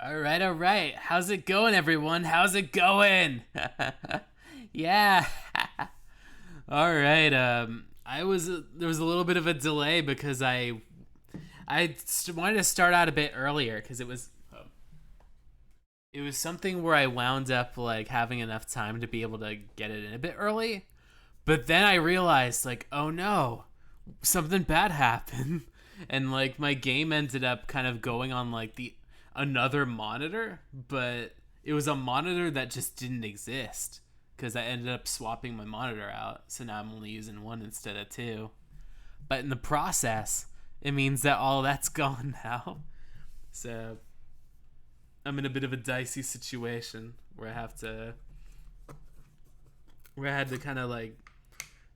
All right, all right. How's it going, everyone? How's it going? Yeah. All right. I was there was a little bit of a delay because wanted to start out a bit earlier because it was something where I wound up like having enough time to be able to get it in a bit early, but then I realized like, oh no, something bad happened, and like my game ended up kind of going on like the another monitor, but it was a monitor that just didn't exist because I ended up swapping my monitor out, so now I'm only using one instead of two. But in the process, it means that all that's gone now. So I'm in a bit of a dicey situation where I had to kind of like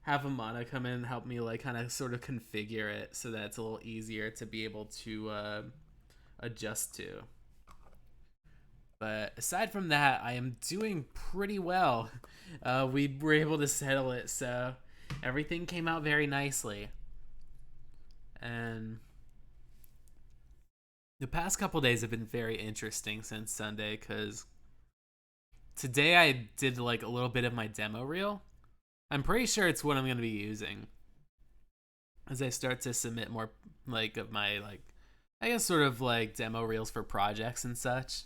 have a mana come in and help me like kind of sort of configure it so that it's a little easier to be able to adjust to. But aside from that, I am doing pretty well. We were able to settle it, so everything came out very nicely. And the past couple days have been very interesting since Sunday because today I did like a little bit of my demo reel. I'm pretty sure it's what I'm going to be using as I start to submit more like of my like I guess sort of like demo reels for projects and such.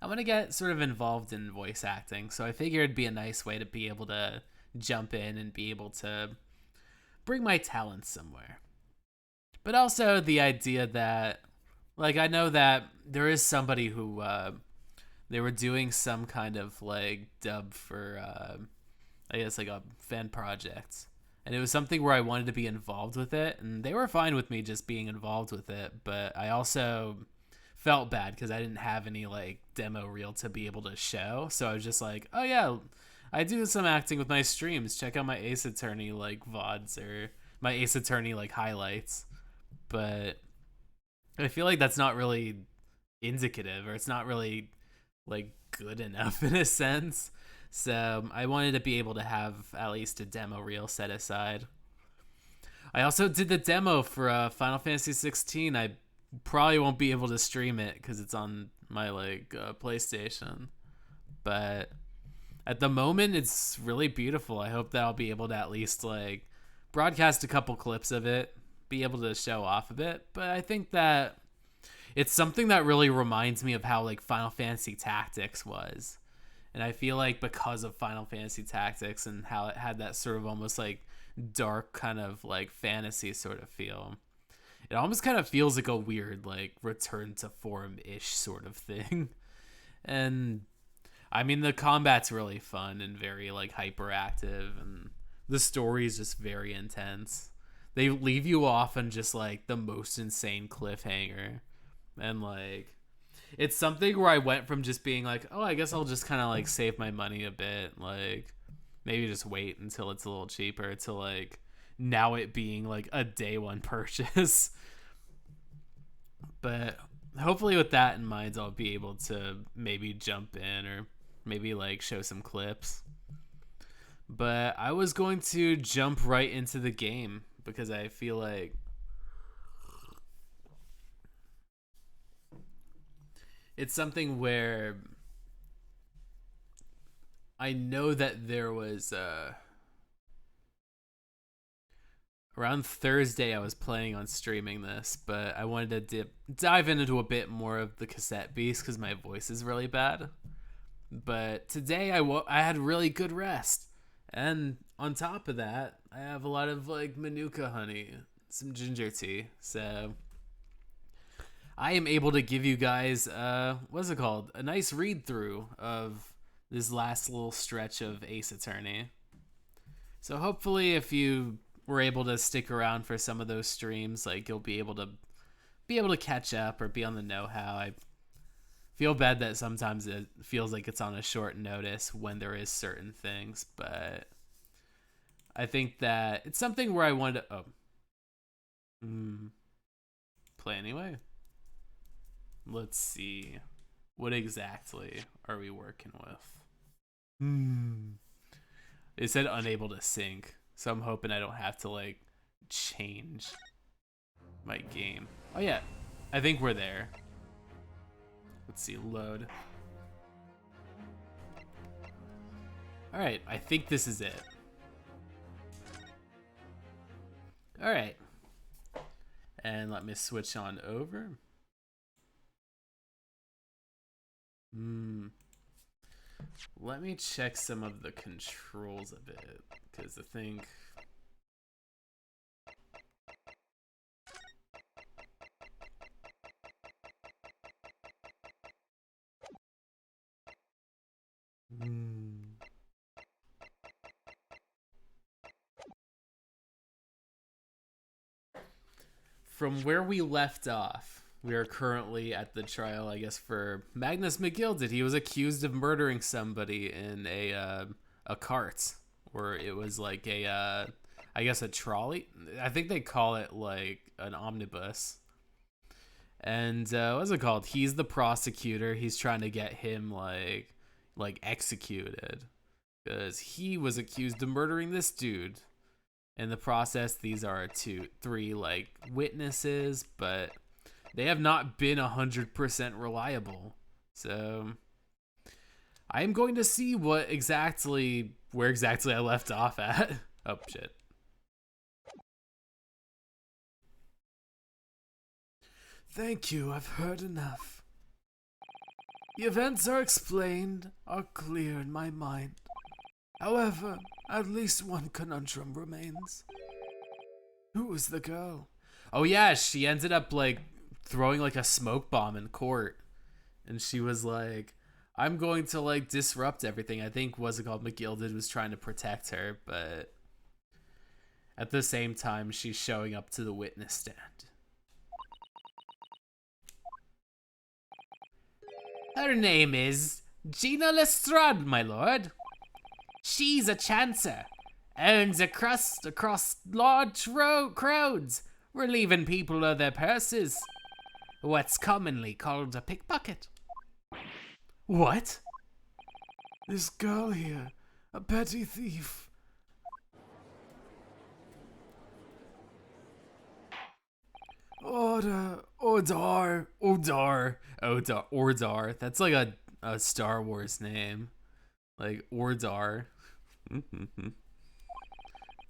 I want to get sort of involved in voice acting, so I figured it'd be a nice way to be able to jump in and be able to bring my talents somewhere. But also the idea that, like, I know that there is somebody who they were doing some kind of like dub for, I guess, like a fan project. And it was something where I wanted to be involved with it, and they were fine with me just being involved with it. But I also felt bad because I didn't have any like demo reel to be able to show. So I was just like, oh yeah, I do some acting with my streams. Check out my Ace Attorney like VODs or my Ace Attorney like highlights. But I feel like that's not really indicative, or it's not really like good enough in a sense. So I wanted to be able to have at least a demo reel set aside. I also did the demo for Final Fantasy 16. I probably won't be able to stream it because it's on my like PlayStation, but at the moment it's really beautiful. I hope that I'll be able to at least like broadcast a couple clips of it, be able to show off a bit. But I think that it's something that really reminds me of how like Final Fantasy Tactics was. And I feel like because of Final Fantasy Tactics and how it had that sort of almost like dark kind of like fantasy sort of feel, it almost kind of feels like a weird like return to form-ish sort of thing. And I mean the combat's really fun and very like hyperactive, and the story is just very intense. They leave you off on just like the most insane cliffhanger. And like it's something where I went from just being like, oh, I guess I'll just kind of like save my money a bit, like maybe just wait until it's a little cheaper, to like now it being like a day one purchase. But hopefully with that in mind, I'll be able to maybe jump in or maybe like show some clips. But I was going to jump right into the game because I feel like it's something where I know that there was around Thursday I was planning on streaming this, but I wanted to dive into a bit more of the cassette beast because my voice is really bad. But today I had really good rest, and on top of that, I have a lot of like manuka honey, some ginger tea, so I am able to give you guys what's it called? A nice read through of this last little stretch of Ace Attorney. So hopefully if you were able to stick around for some of those streams, like you'll be able to catch up or be on the know how. I feel bad that sometimes it feels like it's on a short notice when there is certain things, but I think that it's something where I wanted to play anyway. Let's see. What exactly are we working with? It said unable to sync, so I'm hoping I don't have to like change my game. Oh yeah, I think we're there. Let's see, load. Alright, I think this is it. Alright. And let me switch on over. Let me check some of the controls a bit, because I think... From where we left off, we are currently at the trial, I guess, for Magnus McGilded. He was accused of murdering somebody in a cart, or it was like a, I guess, a trolley. I think they call it like an omnibus. And what's it called? He's the prosecutor. He's trying to get him like executed because he was accused of murdering this dude. In the process, these are three like witnesses, but they have not been 100% reliable. So I am going to see where exactly I left off at. Oh shit. Thank you, I've heard enough. The events are explained, are clear in my mind. However, at least one conundrum remains. Who was the girl? Oh yeah, she ended up like throwing like a smoke bomb in court. And she was like, I'm going to like disrupt everything. I think what's it called, McGilded was trying to protect her, but at the same time she's showing up to the witness stand. Her name is Gina Lestrade, my lord. She's a chancer, earns a crust across large crowds, relieving people of their purses. What's commonly called a pickpocket. What? This girl here, a petty thief. Ordar. That's like a Star Wars name. Like Ordar.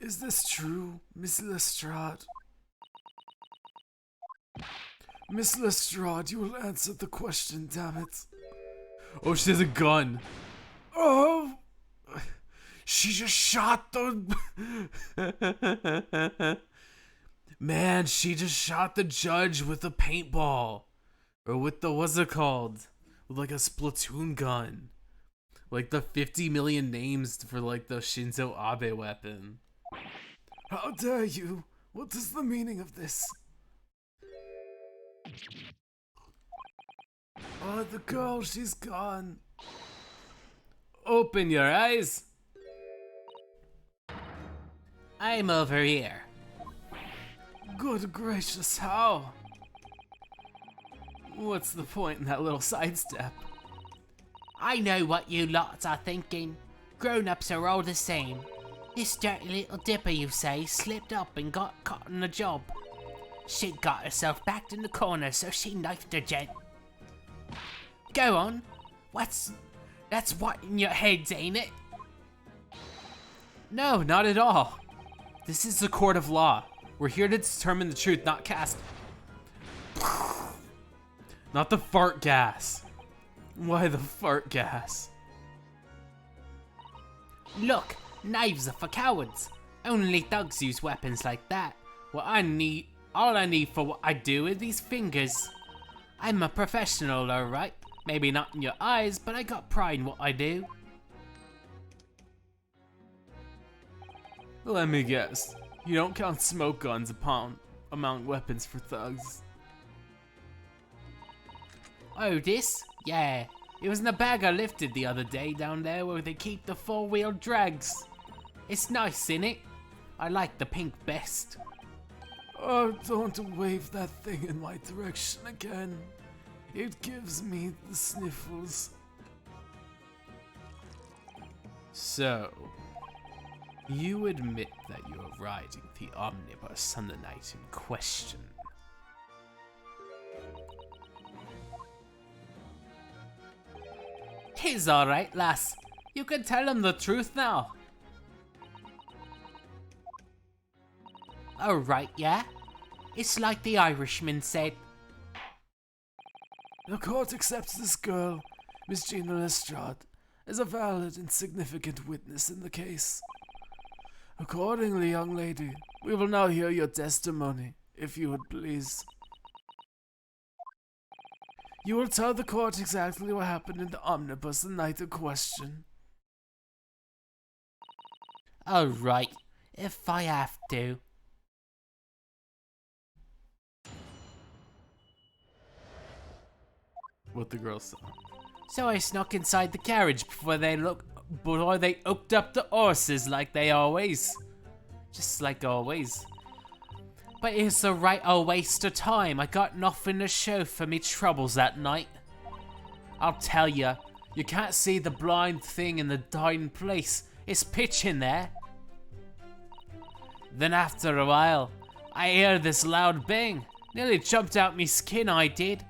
Is this true, Miss Lestrade? Miss Lestrade, you will answer the question, damn it. Oh, she has a gun. Oh! She just shot the... Man, she just shot the judge with a paintball. Or with the, what's it called? With like a Splatoon gun. Like the 50 million names for like the Shinzo Abe weapon. How dare you? What is the meaning of this? Oh, the girl, she's gone. Open your eyes. I'm over here. Good gracious, how? What's the point in that little sidestep? I know what you lots are thinking. Grown-ups are all the same. This dirty little dipper, you say, slipped up and got caught on the job. She got herself backed in the corner, so she knifed her gent. Go on. That's what in your heads, ain't it? No, not at all. This is the court of law. We're here to determine the truth, not cast. Not the fart gas. Why the fart gas? Look, knives are for cowards. Only thugs use weapons like that. All I need for what I do are these fingers. I'm a professional, alright. Maybe not in your eyes, but I got pride in what I do. Let me guess. You don't count smoke guns among weapons for thugs. Oh, this? Yeah. It was in the bag I lifted the other day down there where they keep the four-wheel drags. It's nice, innit? I like the pink best. Oh, don't wave that thing in my direction again. It gives me the sniffles. So, you admit that you were riding the omnibus on the night in question. He's alright, lass. You can tell him the truth now. Alright, yeah? It's like the Irishman said. The court accepts this girl, Miss Gina Lestrade, as a valid and significant witness in the case. Accordingly, young lady, we will now hear your testimony, if you would please. You will tell the court exactly what happened in the omnibus the night in question. Alright, if I have to. What the girl saw. So I snuck inside the carriage before they hooked up the horses like they always. Just like always. But it's a right old waste of time. I got nothing to show for me troubles that night. I'll tell ya, you can't see the blind thing in the darn place. It's pitch in there. Then after a while, I heard this loud bang. Nearly jumped out me skin, I did.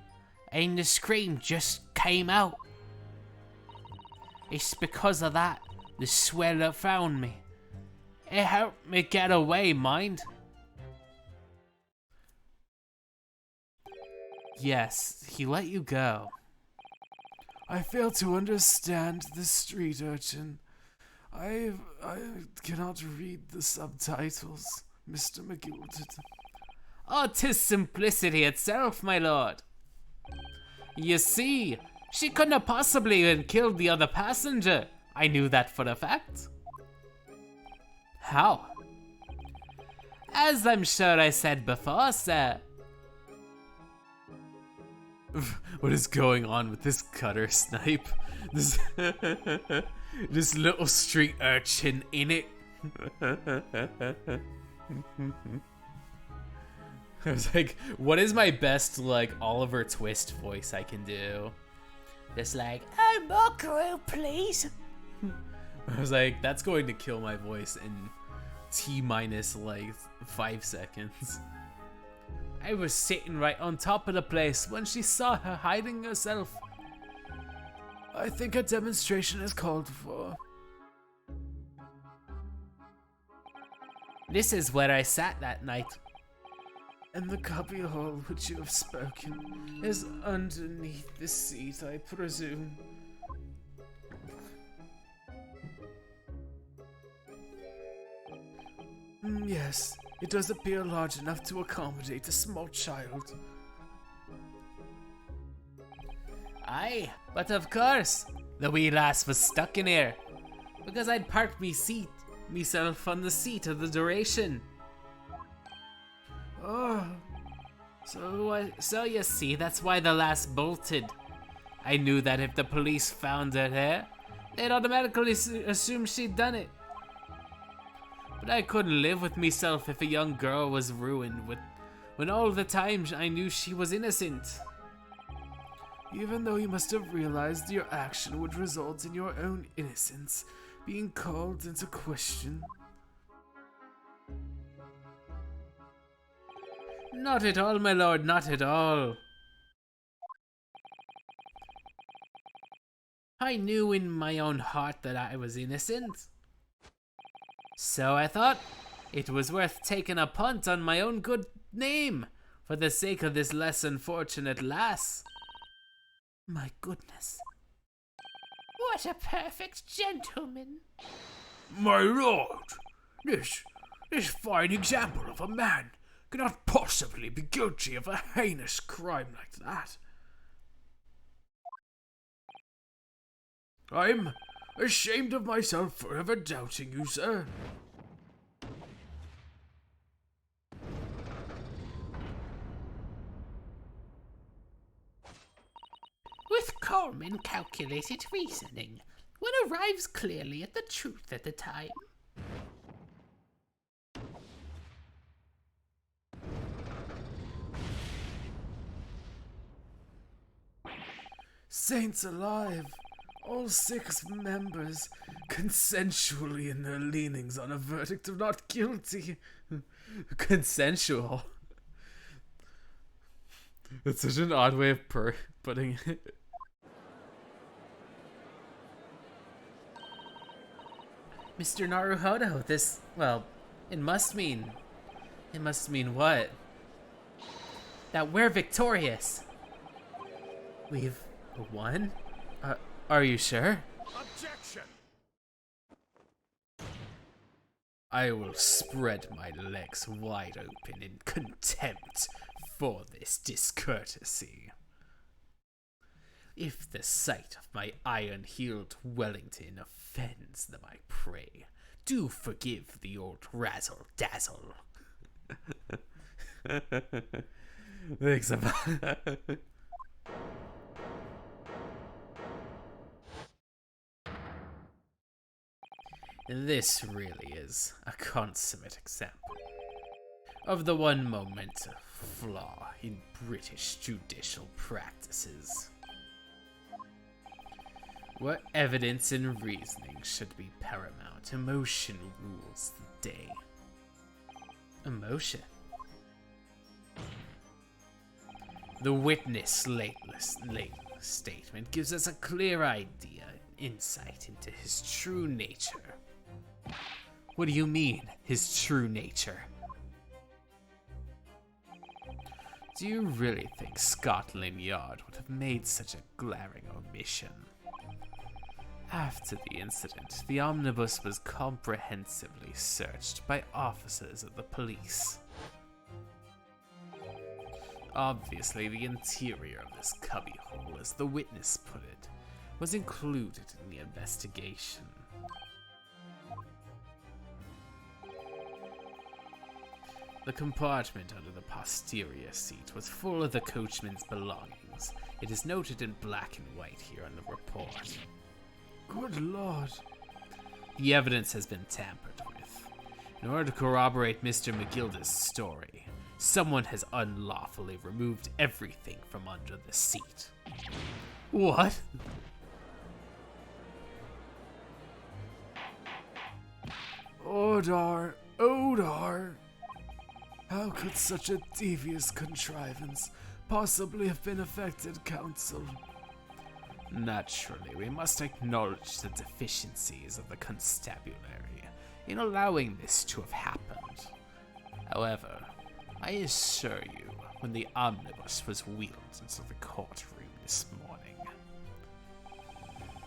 And the scream just came out. It's because of that the sweater found me. It helped me get away, mind. Yes, he let you go. I fail to understand this street urchin. I cannot read the subtitles, Mr. McGilded. Oh, 'tis simplicity itself, my lord. You see, she couldn't have possibly have killed the other passenger. I knew that for a fact. How? As I'm sure I said before, sir. What is going on with this cutter snipe? This this little street urchin in it. I was like, what is my best like Oliver Twist voice I can do? Just like, oh, more crew, please. I was like, that's going to kill my voice in T-minus like 5 seconds. I was sitting right on top of the place when she saw her hiding herself. I think a demonstration is called for. This is where I sat that night. And the cubbyhole which you have spoken is underneath the seat, I presume. Yes, it does appear large enough to accommodate a small child. Aye, but of course, the wee lass was stuck in here. Because I'd parked myself on the seat of the duration. Oh. So you see, that's why the lass bolted. I knew that if the police found her there, they'd automatically assume she'd done it. But I couldn't live with myself if a young girl was ruined when all the time I knew she was innocent. Even though you must have realized your action would result in your own innocence being called into question. Not at all, my lord, not at all. I knew in my own heart that I was innocent. So I thought it was worth taking a punt on my own good name for the sake of this less unfortunate lass. My goodness. What a perfect gentleman. My lord, this fine example of a man cannot possibly be guilty of a heinous crime like that. I'm ashamed of myself for ever doubting you, sir. With calm and calculated reasoning, one arrives clearly at the truth at the time. Saints alive! All 6 members consensually in their leanings on a verdict of not guilty. Consensual. That's such an odd way of putting it. Mr. Naruhodo, this, well, it must mean. It must mean what? That we're victorious. We've won? Are you sure? Objection! I will spread my legs wide open in contempt for this discourtesy. If the sight of my iron-heeled Wellington offends my prey, do forgive the old razzle-dazzle. Thanks about This really is a consummate example of the one momentous flaw in British judicial practices. Where evidence and reasoning should be paramount, emotion rules the day. Emotion? The witness' late statement gives us a clear idea and insight into his true nature. What do you mean, his true nature? Do you really think Scotland Yard would have made such a glaring omission? After the incident, the omnibus was comprehensively searched by officers of the police. Obviously, the interior of this cubbyhole, as the witness put it, was included in the investigation. The compartment under the posterior seat was full of the coachman's belongings. It is noted in black and white here on the report. Good Lord. The evidence has been tampered with. In order to corroborate Mr. McGilda's story, someone has unlawfully removed everything from under the seat. What? Odar, Odar. How could such a devious contrivance possibly have been effected, Counsel? Naturally, we must acknowledge the deficiencies of the constabulary in allowing this to have happened. However, I assure you, when the omnibus was wheeled into the courtroom this morning,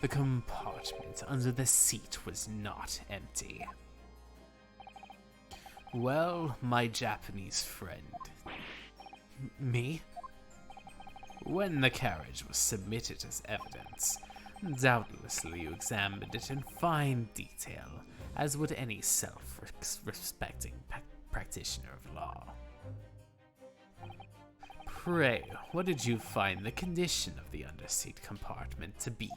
the compartment under the seat was not empty. Well, my Japanese friend. Me? When the carriage was submitted as evidence, doubtlessly you examined it in fine detail, as would any self-respecting practitioner of law. Pray, what did you find the condition of the underseat compartment to be?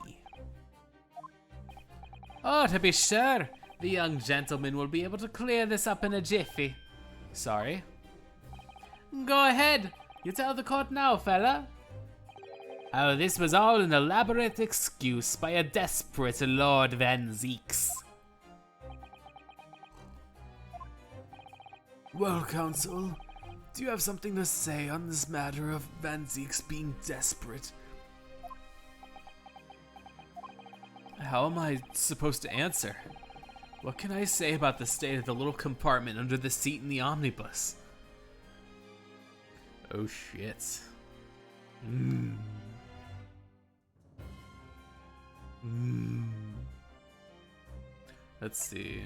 Oh, to be sure, the young gentleman will be able to clear this up in a jiffy. Sorry? Go ahead, you tell the court now, fella. Oh, this was all an elaborate excuse by a desperate Lord Van Zeeks. Well, Counsel, do you have something to say on this matter of Van Zeeks being desperate? How am I supposed to answer? What can I say about the state of the little compartment under the seat in the omnibus? Oh shit. Let's see.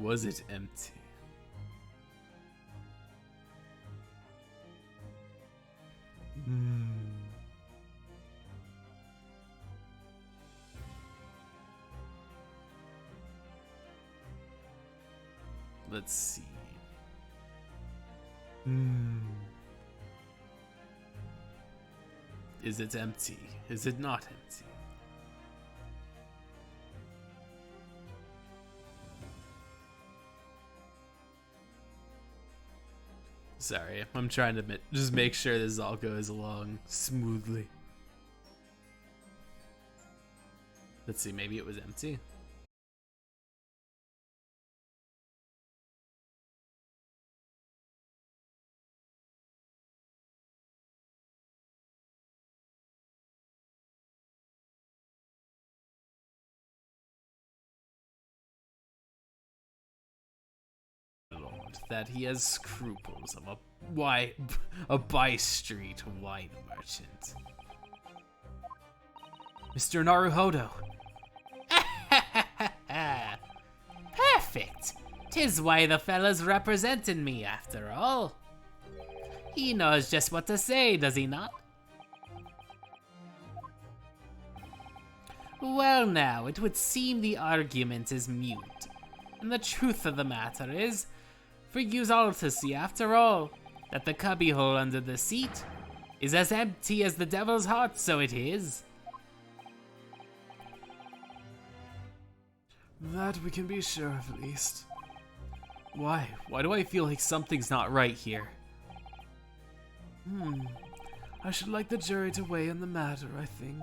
Was it empty? Let's see. Is it empty? Is it not empty? Sorry, I'm trying to just make sure this all goes along smoothly. Let's see, maybe it was empty? that he has scruples of a by-street wine merchant. Mr. Naruhodo. Perfect. 'Tis why the fella's representing me, after all. He knows just what to say, does he not? Well now, it would seem the argument is mute. And the truth of the matter is, for yous all to see after all, that the cubbyhole under the seat is as empty as the devil's heart, so it is. That we can be sure of, at least. Why? Why do I feel like something's not right here? I should like the jury to weigh in the matter, I think.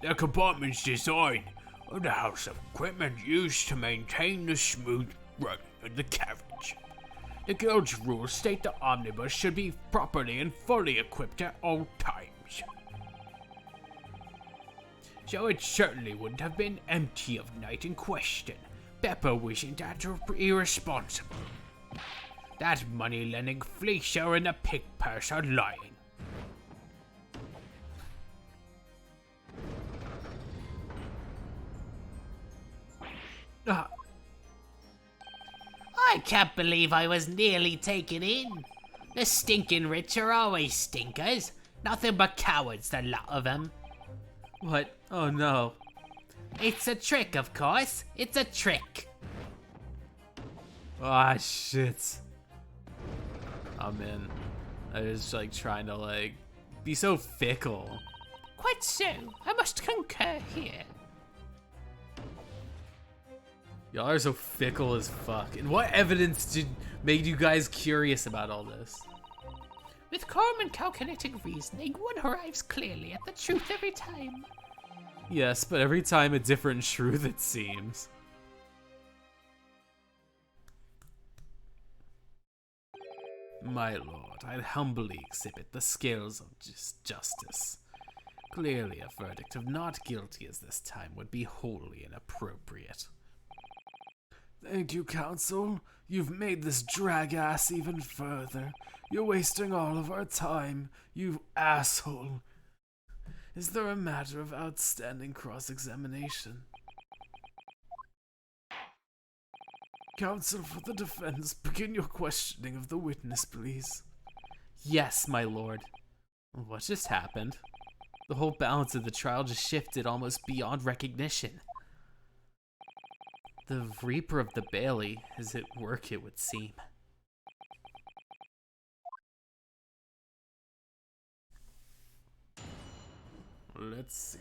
The compartment's design and the house of equipment used to maintain the smooth running of the carriage. The guild's rules state the omnibus should be properly and fully equipped at all times. So it certainly wouldn't have been empty of night in question. Beppo wishing that irresponsible. That money-lending fleecer and the pig purse are lying. I can't believe I was nearly taken in. The stinking rich are always stinkers. Nothing but cowards, the lot of them. What? Oh no. It's a trick, of course. It's a trick. Ah, shit. I'm in. I was like trying to like be so fickle. Quite so. I must concur here. Y'all are so fickle as fuck. And what evidence made you guys curious about all this? With calm and calculating reasoning, one arrives clearly at the truth every time. Yes, but every time a different truth, it seems. My lord, I humbly exhibit the scales of justice. Clearly, a verdict of not guilty as this time would be wholly inappropriate. Thank you, counsel. You've made this drag ass even further. You're wasting all of our time, you asshole. Is there a matter of outstanding cross-examination? Counsel for the defense, begin your questioning of the witness, please. Yes, my lord. What just happened? The whole balance of the trial just shifted almost beyond recognition. The Reaper of the Bailey is at work, it would seem. Let's see.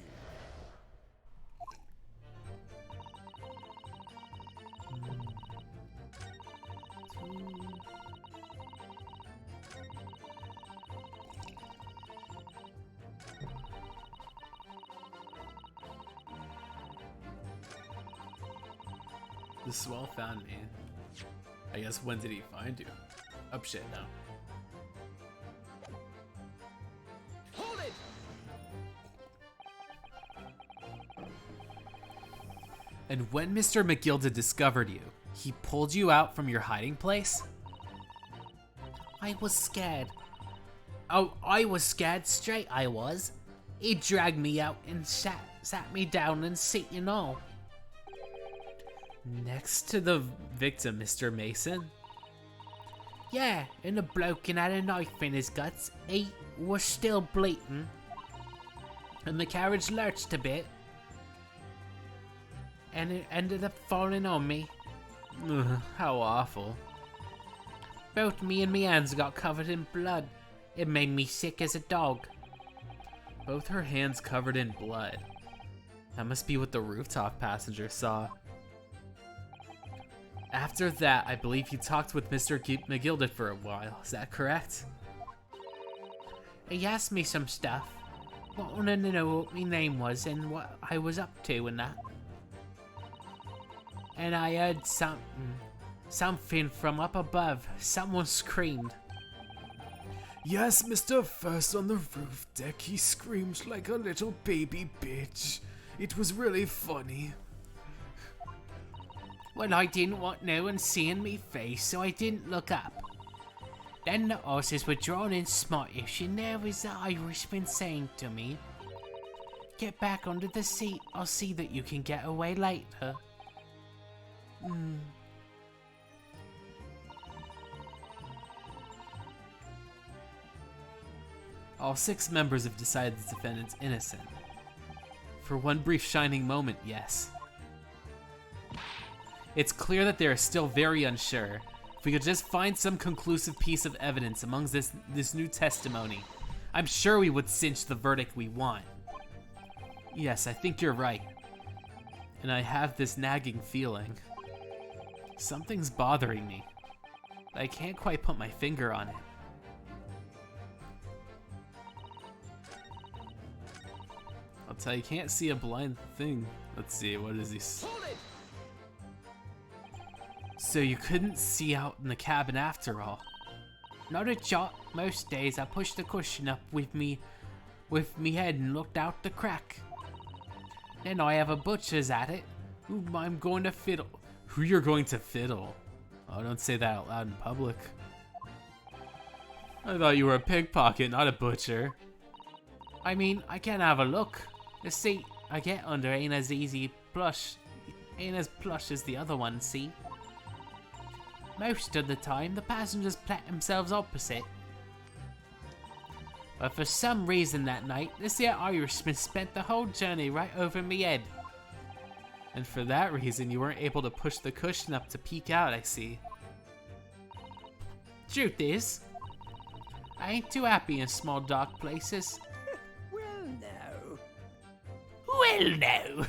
The swell found me. I guess when did he find you? Oh shit, no. Hold it! And when Mr. McGilda discovered you, he pulled you out from your hiding place? I was scared. Oh, I was scared straight, I was. He dragged me out and sat me down and seat and all. Next to the victim, Mr. Mason? Yeah, and the bloke had a knife in his guts. He was still bleeding. And the carriage lurched a bit. And it ended up falling on me. Ugh, how awful. Both me and my hands got covered in blood. It made me sick as a dog. Both her hands covered in blood. That must be what the rooftop passenger saw. After that, I believe you talked with Mr. McGilda for a while. Is that correct? He asked me some stuff. Wanted to know what my name was and what I was up to and that. And I heard something from up above. Someone screamed. Yes, Mr. First on the roof deck, he screamed like a little baby bitch. It was really funny. Well, I didn't want no one seeing me face, so I didn't look up. Then the horses were drawn in smartish, and there was the Irishman saying to me, "Get back under the seat, I'll see that you can get away later." All 6 members have decided the defendant's innocent. For one brief shining moment, yes. It's clear that they are still very unsure. If we could just find some conclusive piece of evidence amongst this new testimony, I'm sure we would cinch the verdict we want. Yes, I think you're right. And I have this nagging feeling. Something's bothering me. I can't quite put my finger on it. I'll tell you, can't see a blind thing. Let's see, what is this? So you couldn't see out in the cabin after all? Not a jot. Most days I pushed the cushion up with me head and looked out the crack. Then I have a butcher's at it, whom I'm going to fiddle. Who you're going to fiddle? Oh, don't say that out loud in public. I thought you were a pickpocket, not a butcher. I mean, I can have a look. The seat I get under ain't as plush as the other one, see? Most of the time, the passengers plat themselves opposite. But for some reason that night, this here Irishman spent the whole journey right over me head. And for that reason, you weren't able to push the cushion up to peek out, I see. Truth is, I ain't too happy in small dark places. Well, no.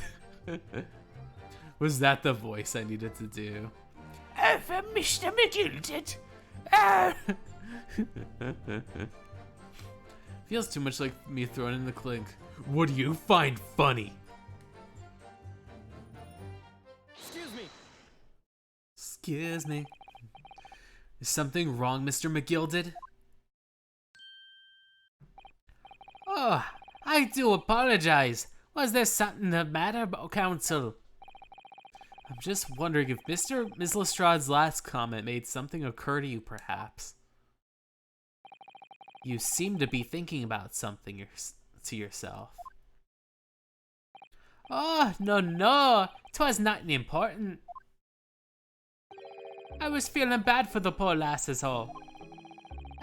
Was that the voice I needed to do? For Mr. McGilded. Feels too much like me throwing in the clink. What do you find funny? Excuse me. Is something wrong, Mr. McGilded? Oh, I do apologize. Was there something the matter, counsel? I'm just wondering if Ms. Lestrade's last comment made something occur to you, perhaps. You seem to be thinking about something to yourself. Oh, no, 'twas nothing important. I was feeling bad for the poor lasses all.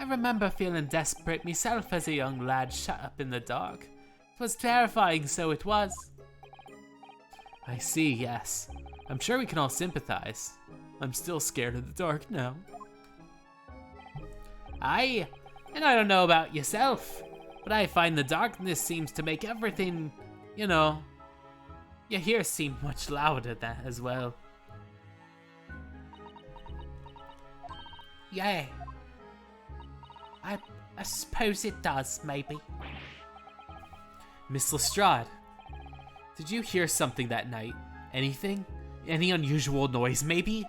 I remember feeling desperate myself as a young lad shut up in the dark. 'Twas terrifying, so it was. I see, yes. I'm sure we can all sympathize. I'm still scared of the dark now. Aye, and I don't know about yourself, but I find the darkness seems to make everything, you hear seem much louder that as well. Yeah, I suppose it does, maybe. Miss Lestrade, did you hear something that night? Anything? Any unusual noise, maybe?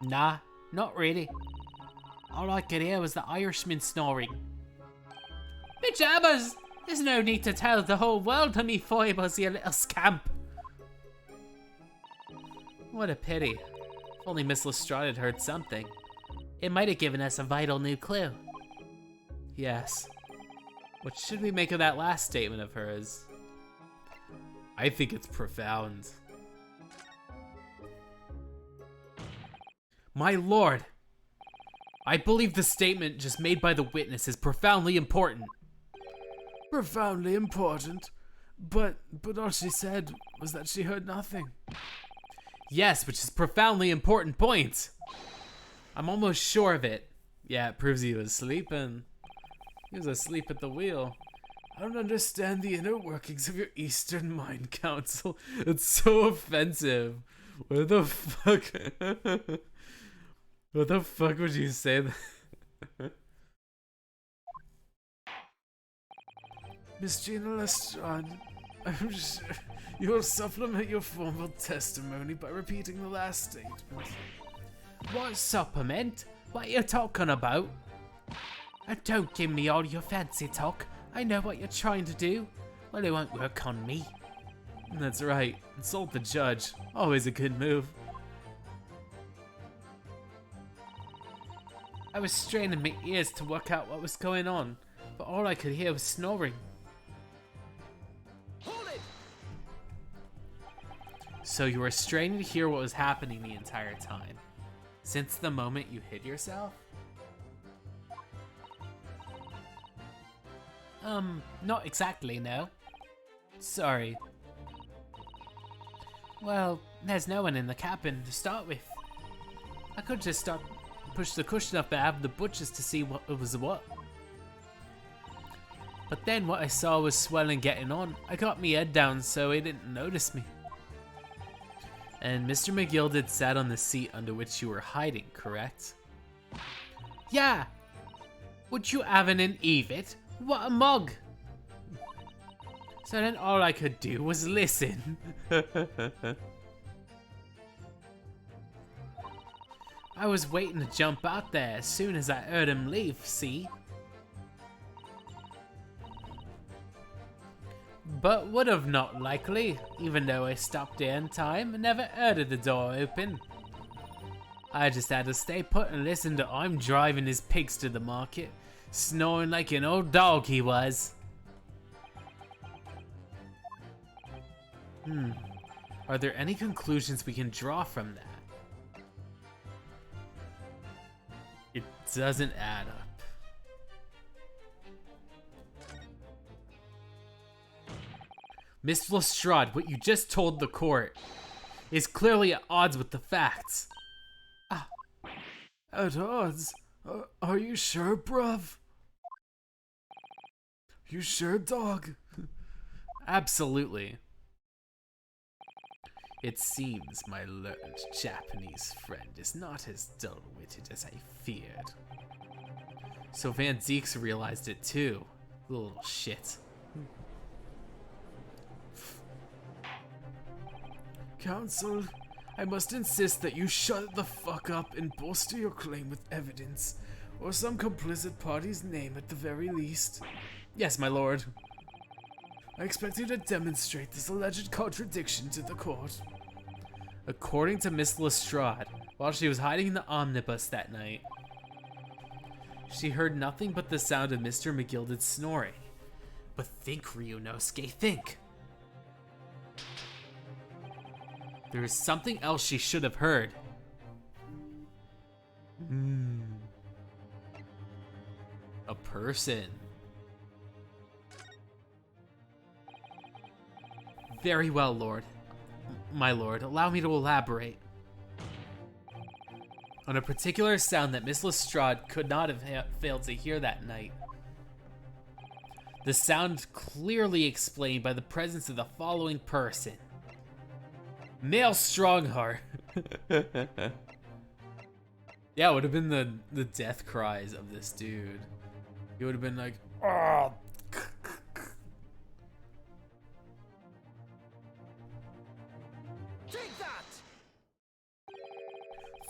Nah, not really. All I could hear was the Irishman snoring. Pajamas! There's no need to tell the whole world of me foibles, you little scamp. What a pity. If only Miss Lestrade had heard something. It might have given us a vital new clue. Yes. What should we make of that last statement of hers? I think it's profound. My lord! I believe the statement just made by the witness is profoundly important. Profoundly important? But all she said was that she heard nothing. Yes, which is a profoundly important point. I'm almost sure of it. Yeah, it proves he was sleeping. He was asleep at the wheel. I don't understand the inner workings of your Eastern mind, Council. It's so offensive. What the fuck? What the fuck would you say that? Miss Gina Lestrade, I'm sure you'll supplement your formal testimony by repeating the last statement. What supplement? What are you talking about? Don't give me all your fancy talk. I know what you're trying to do. Well, it won't work on me. That's right. Insult the judge. Always a good move. I was straining my ears to work out what was going on, but all I could hear was snoring. So you were straining to hear what was happening the entire time. Since the moment you hid yourself? Not exactly, no. Sorry. Well, there's no one in the cabin to start with. I could just push the cushion up and have the butchers to see what was what. But then what I saw was swelling getting on. I got my head down so he didn't notice me. And Mr. McGilded sat on the seat under which you were hiding, correct? Yeah! Would you have an it? What a mug! So then all I could do was listen. I was waiting to jump out there as soon as I heard him leave, see? But would have not likely, even though I stopped there in time and never heard of the door open. I just had to stay put and listen to him driving his pigs to the market, snoring like an old dog he was. Are there any conclusions we can draw from that? It doesn't add up. Miss Lestrade, what you just told the court is clearly at odds with the facts. At odds? Are you sure, bruv? You sure, dog? Absolutely. It seems my learned Japanese friend is not as dull-witted as I feared. So Van Zieks realized it too. Little shit. Counsel, I must insist that you shut the fuck up and bolster your claim with evidence, or some complicit party's name at the very least. Yes, my lord. I expect you to demonstrate this alleged contradiction to the court. According to Miss Lestrade, while she was hiding in the omnibus that night, she heard nothing but the sound of Mr. McGilded snoring. But think, Ryunosuke, think! There is something else she should have heard. A person. Very well, Lord. My lord, allow me to elaborate. On a particular sound that Miss Lestrade could not have failed to hear that night. The sound clearly explained by the presence of the following person. Male Strongheart. Yeah, it would have been the death cries of this dude. He would have been like, oh. Take that!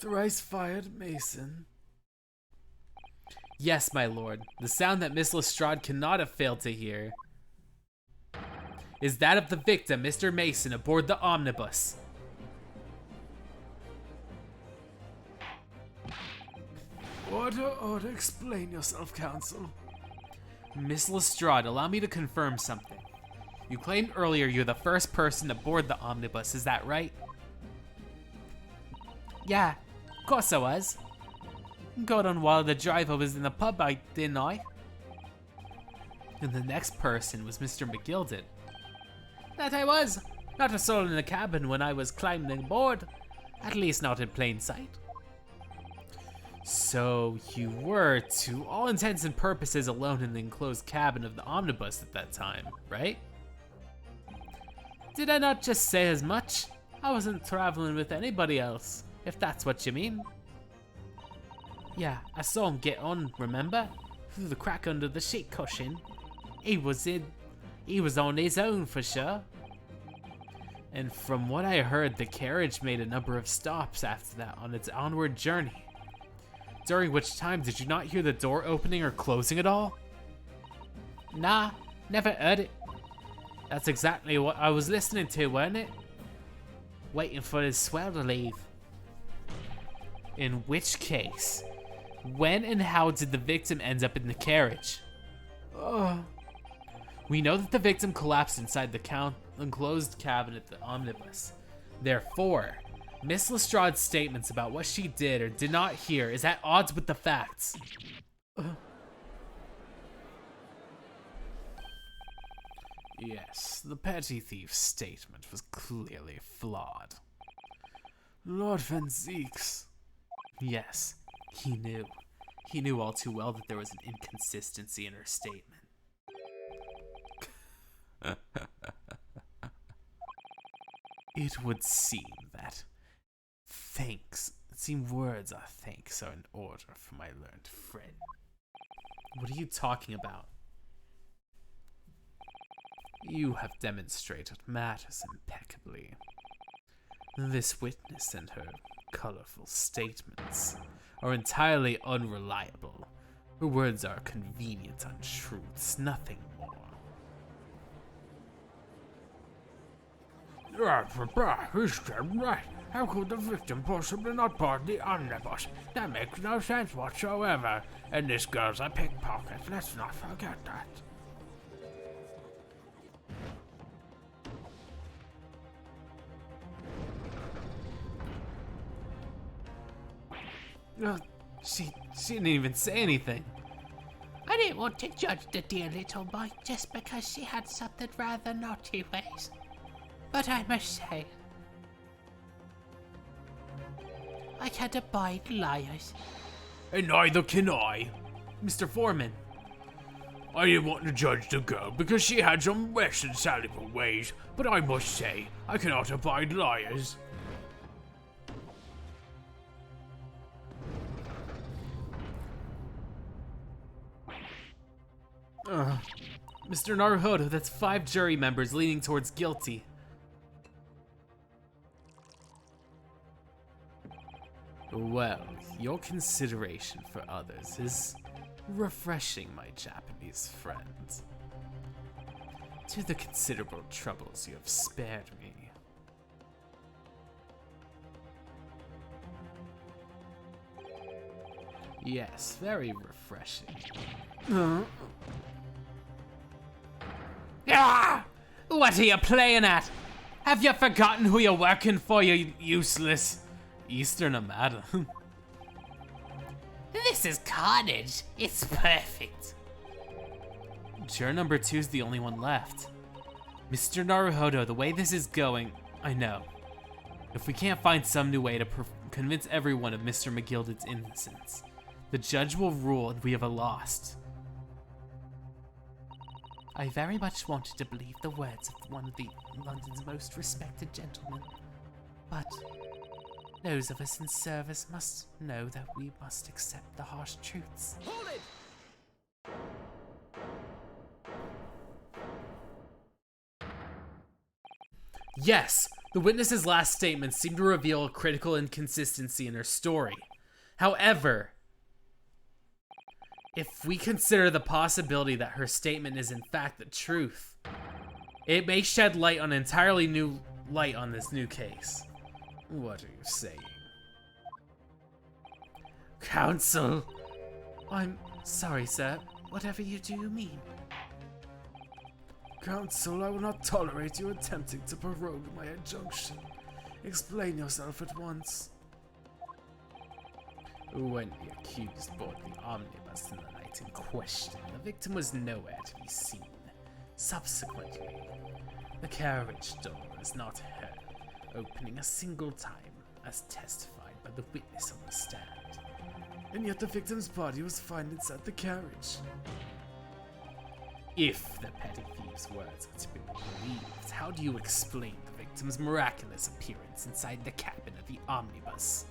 Thrice fired Mason. Yes, my lord. The sound that Miss Lestrade cannot have failed to hear is that of the victim, Mr. Mason, aboard the omnibus. Order, explain yourself, counsel. Miss Lestrade, allow me to confirm something. You claimed earlier you're the first person aboard the omnibus, is that right? Yeah, of course I was. Got on while the driver was in the pub, didn't I? And the next person was Mr. McGilded. That I was. Not a soul in the cabin when I was climbing aboard. At least not in plain sight. So you were, to all intents and purposes, alone in the enclosed cabin of the omnibus at that time, right? Did I not just say as much? I wasn't traveling with anybody else, if that's what you mean. Yeah, I saw him get on, remember? Through the crack under the sheet cushion. He was on his own for sure. And from what I heard, the carriage made a number of stops after that on its onward journey. During which time, did you not hear the door opening or closing at all? Nah, never heard it. That's exactly what I was listening to, weren't it? Waiting for his swell to leave. In which case, when and how did the victim end up in the carriage? We know that the victim collapsed inside the enclosed cabin at the omnibus. Therefore, Miss Lestrade's statements about what she did or did not hear is at odds with the facts. Yes, the petty thief's statement was clearly flawed. Lord Van Zeeks. Yes, he knew. He knew all too well that there was an inconsistency in her statement. It would seem that words are thanks are in order for my learned friend. What are you talking about? You have demonstrated matters impeccably. This witness and her colorful statements are entirely unreliable. Her words are convenient untruths, nothing more. He's dead right. How could the victim possibly not board the omnibus? That makes no sense whatsoever. And this girl's a pickpocket, let's not forget that. She didn't even say anything. I didn't want to judge the dear little boy just because she had something rather naughty ways. But I must say, I can't abide liars. And neither can I. Mr. Foreman, I didn't want to judge the girl because she had some less than salable ways, but I must say, I cannot abide liars. Mr. Naruhodo, that's 5 jury members leaning towards guilty. Well, your consideration for others is refreshing, my Japanese friend. To the considerable troubles you have spared me. Yes, very refreshing. Ah! What are you playing at? Have you forgotten who you're working for, you useless? Eastern madam. This is carnage. It's perfect. Juror number 2 is the only one left. Mr. Naruhodo, the way this is going, I know. If we can't find some new way to convince everyone of Mr. McGilded's innocence, the judge will rule and we have a lost. I very much wanted to believe the words of one of London's most respected gentlemen, but those of us in service must know that we must accept the harsh truths. Hold it! Yes, the witness's last statements seem to reveal a critical inconsistency in her story. However, if we consider the possibility that her statement is in fact the truth, it may shed light on an entirely new light on this new case. What are you saying? Counsel, I'm sorry, sir. Whatever you do mean. Counsel, I will not tolerate you attempting to prorogue my injunction. Explain yourself at once. When the accused boarded the omnibus in the night in question, the victim was nowhere to be seen. Subsequently, the carriage door was not heard opening a single time, as testified by the witness on the stand. And yet the victim's body was found inside the carriage. If the petty thief's words are to be believed, how do you explain the victim's miraculous appearance inside the cabin of the omnibus?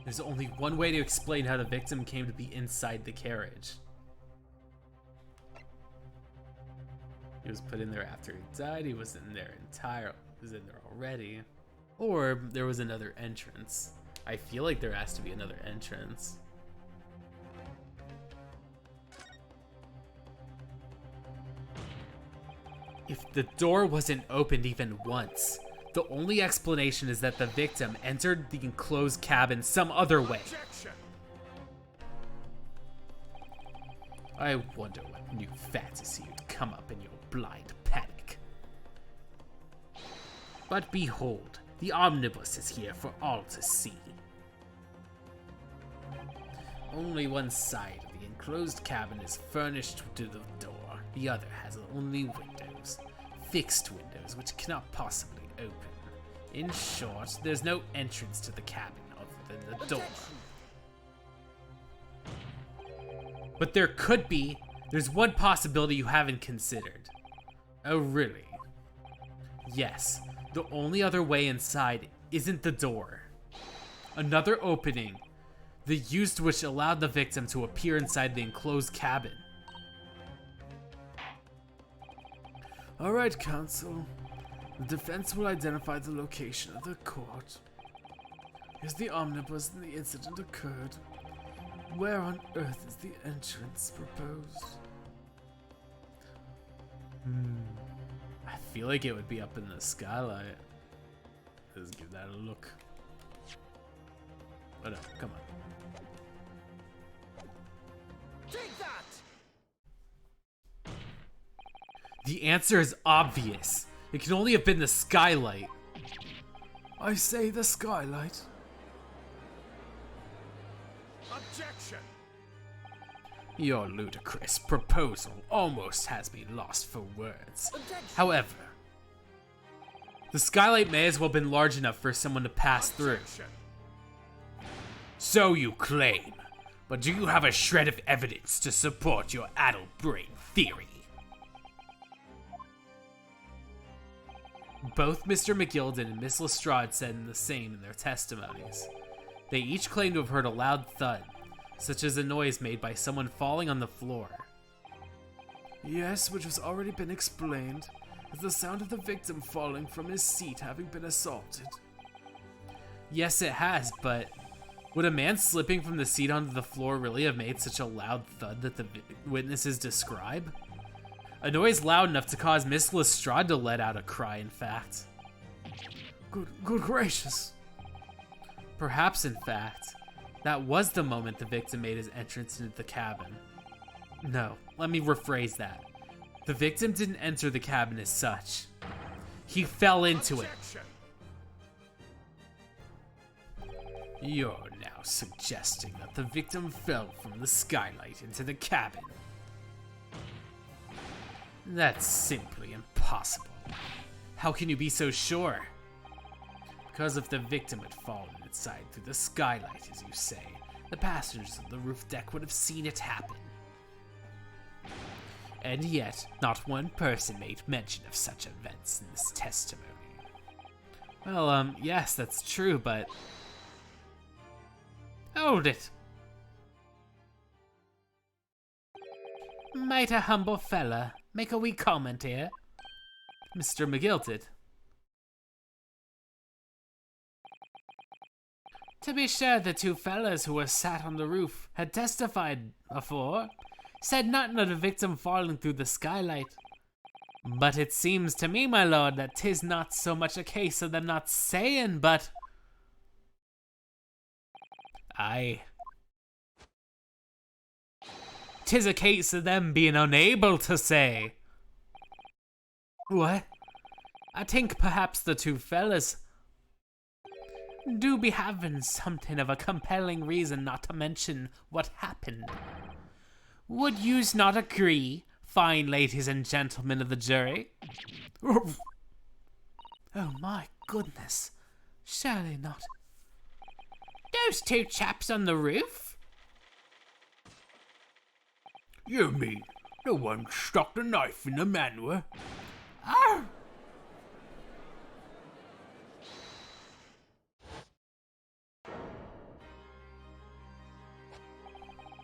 There's only one way to explain how the victim came to be inside the carriage. He was put in there after he died, he was in there already. Or there was another entrance. I feel like there has to be another entrance. If the door wasn't opened even once, the only explanation is that the victim entered the enclosed cabin some other way. I wonder what new fantasy would come up in your blind panic. But behold, the omnibus is here for all to see. Only one side of the enclosed cabin is furnished to the door. The other has only windows, fixed windows which cannot possibly open. In short, there's no entrance to the cabin other than the door. But there could be. There's one possibility you haven't considered. Oh, really? Yes, the only other way inside isn't the door. Another opening, the use to which allowed the victim to appear inside the enclosed cabin. All right, counsel. The defense will identify the location of the court. Here's the omnibus and the incident occurred. Where on earth is the entrance proposed? I feel like it would be up in the skylight. Let's give that a look. Oh no, come on. Take that! The answer is obvious. It can only have been the skylight. I say the skylight. Objection! Your ludicrous proposal almost has me lost for words. However, the skylight may as well have been large enough for someone to pass through. So you claim, but do you have a shred of evidence to support your addled brain theory? Both Mr. McGilden and Miss Lestrade said the same in their testimonies. They each claimed to have heard a loud thud, such as a noise made by someone falling on the floor. Yes, which has already been explained as the sound of the victim falling from his seat having been assaulted. Yes, it has, but would a man slipping from the seat onto the floor really have made such a loud thud that the witnesses describe? A noise loud enough to cause Miss Lestrade to let out a cry, in fact. Good gracious. Perhaps, in fact, that was the moment the victim made his entrance into the cabin. No, let me rephrase that. The victim didn't enter the cabin as such. He fell into it. You're now suggesting that the victim fell from the skylight into the cabin. That's simply impossible. How can you be so sure? Because if the victim had fallen inside through the skylight, as you say, the passengers of the roof deck would have seen it happen. And yet, not one person made mention of such events in this testimony. Well, yes, that's true, but... Hold it! Might a humble fella make a wee comment here? Mr. McGill did. To be sure, the two fellas who were sat on the roof had testified afore, said nothing of the victim falling through the skylight. But it seems to me, my lord, that 'tis not so much a case of them not saying, but... Aye. 'Tis a case of them being unable to say. What? I think perhaps the two fellas do be having something of a compelling reason not to mention what happened. Would yous not agree, fine ladies and gentlemen of the jury? Oh my goodness. Surely not. Those two chaps on the roof? You mean the one stuck the knife in the manure? Oh!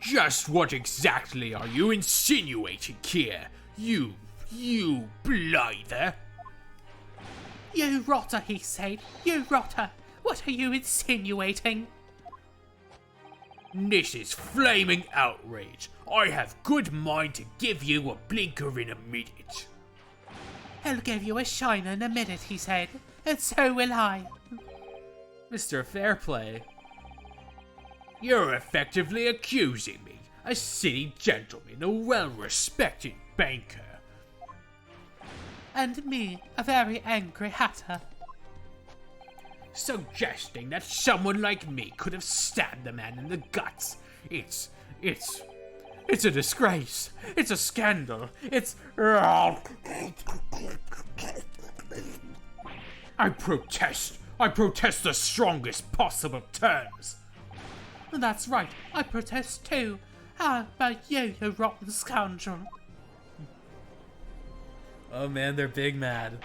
Just what exactly are you insinuating here, you blyther? You rotter, he said. You rotter. What are you insinuating? This is flaming outrage. I have good mind to give you a blinker in a minute. He'll give you a shiner in a minute, he said, and so will I. Mr. Fairplay. You're effectively accusing me, a city gentleman, a well-respected banker. And me, a very angry hatter. Suggesting that someone like me could have stabbed the man in the guts. It's a disgrace. It's a scandal. I protest the strongest possible terms. That's right, I protest too. How about you, you rotten scoundrel? Oh man, they're big mad.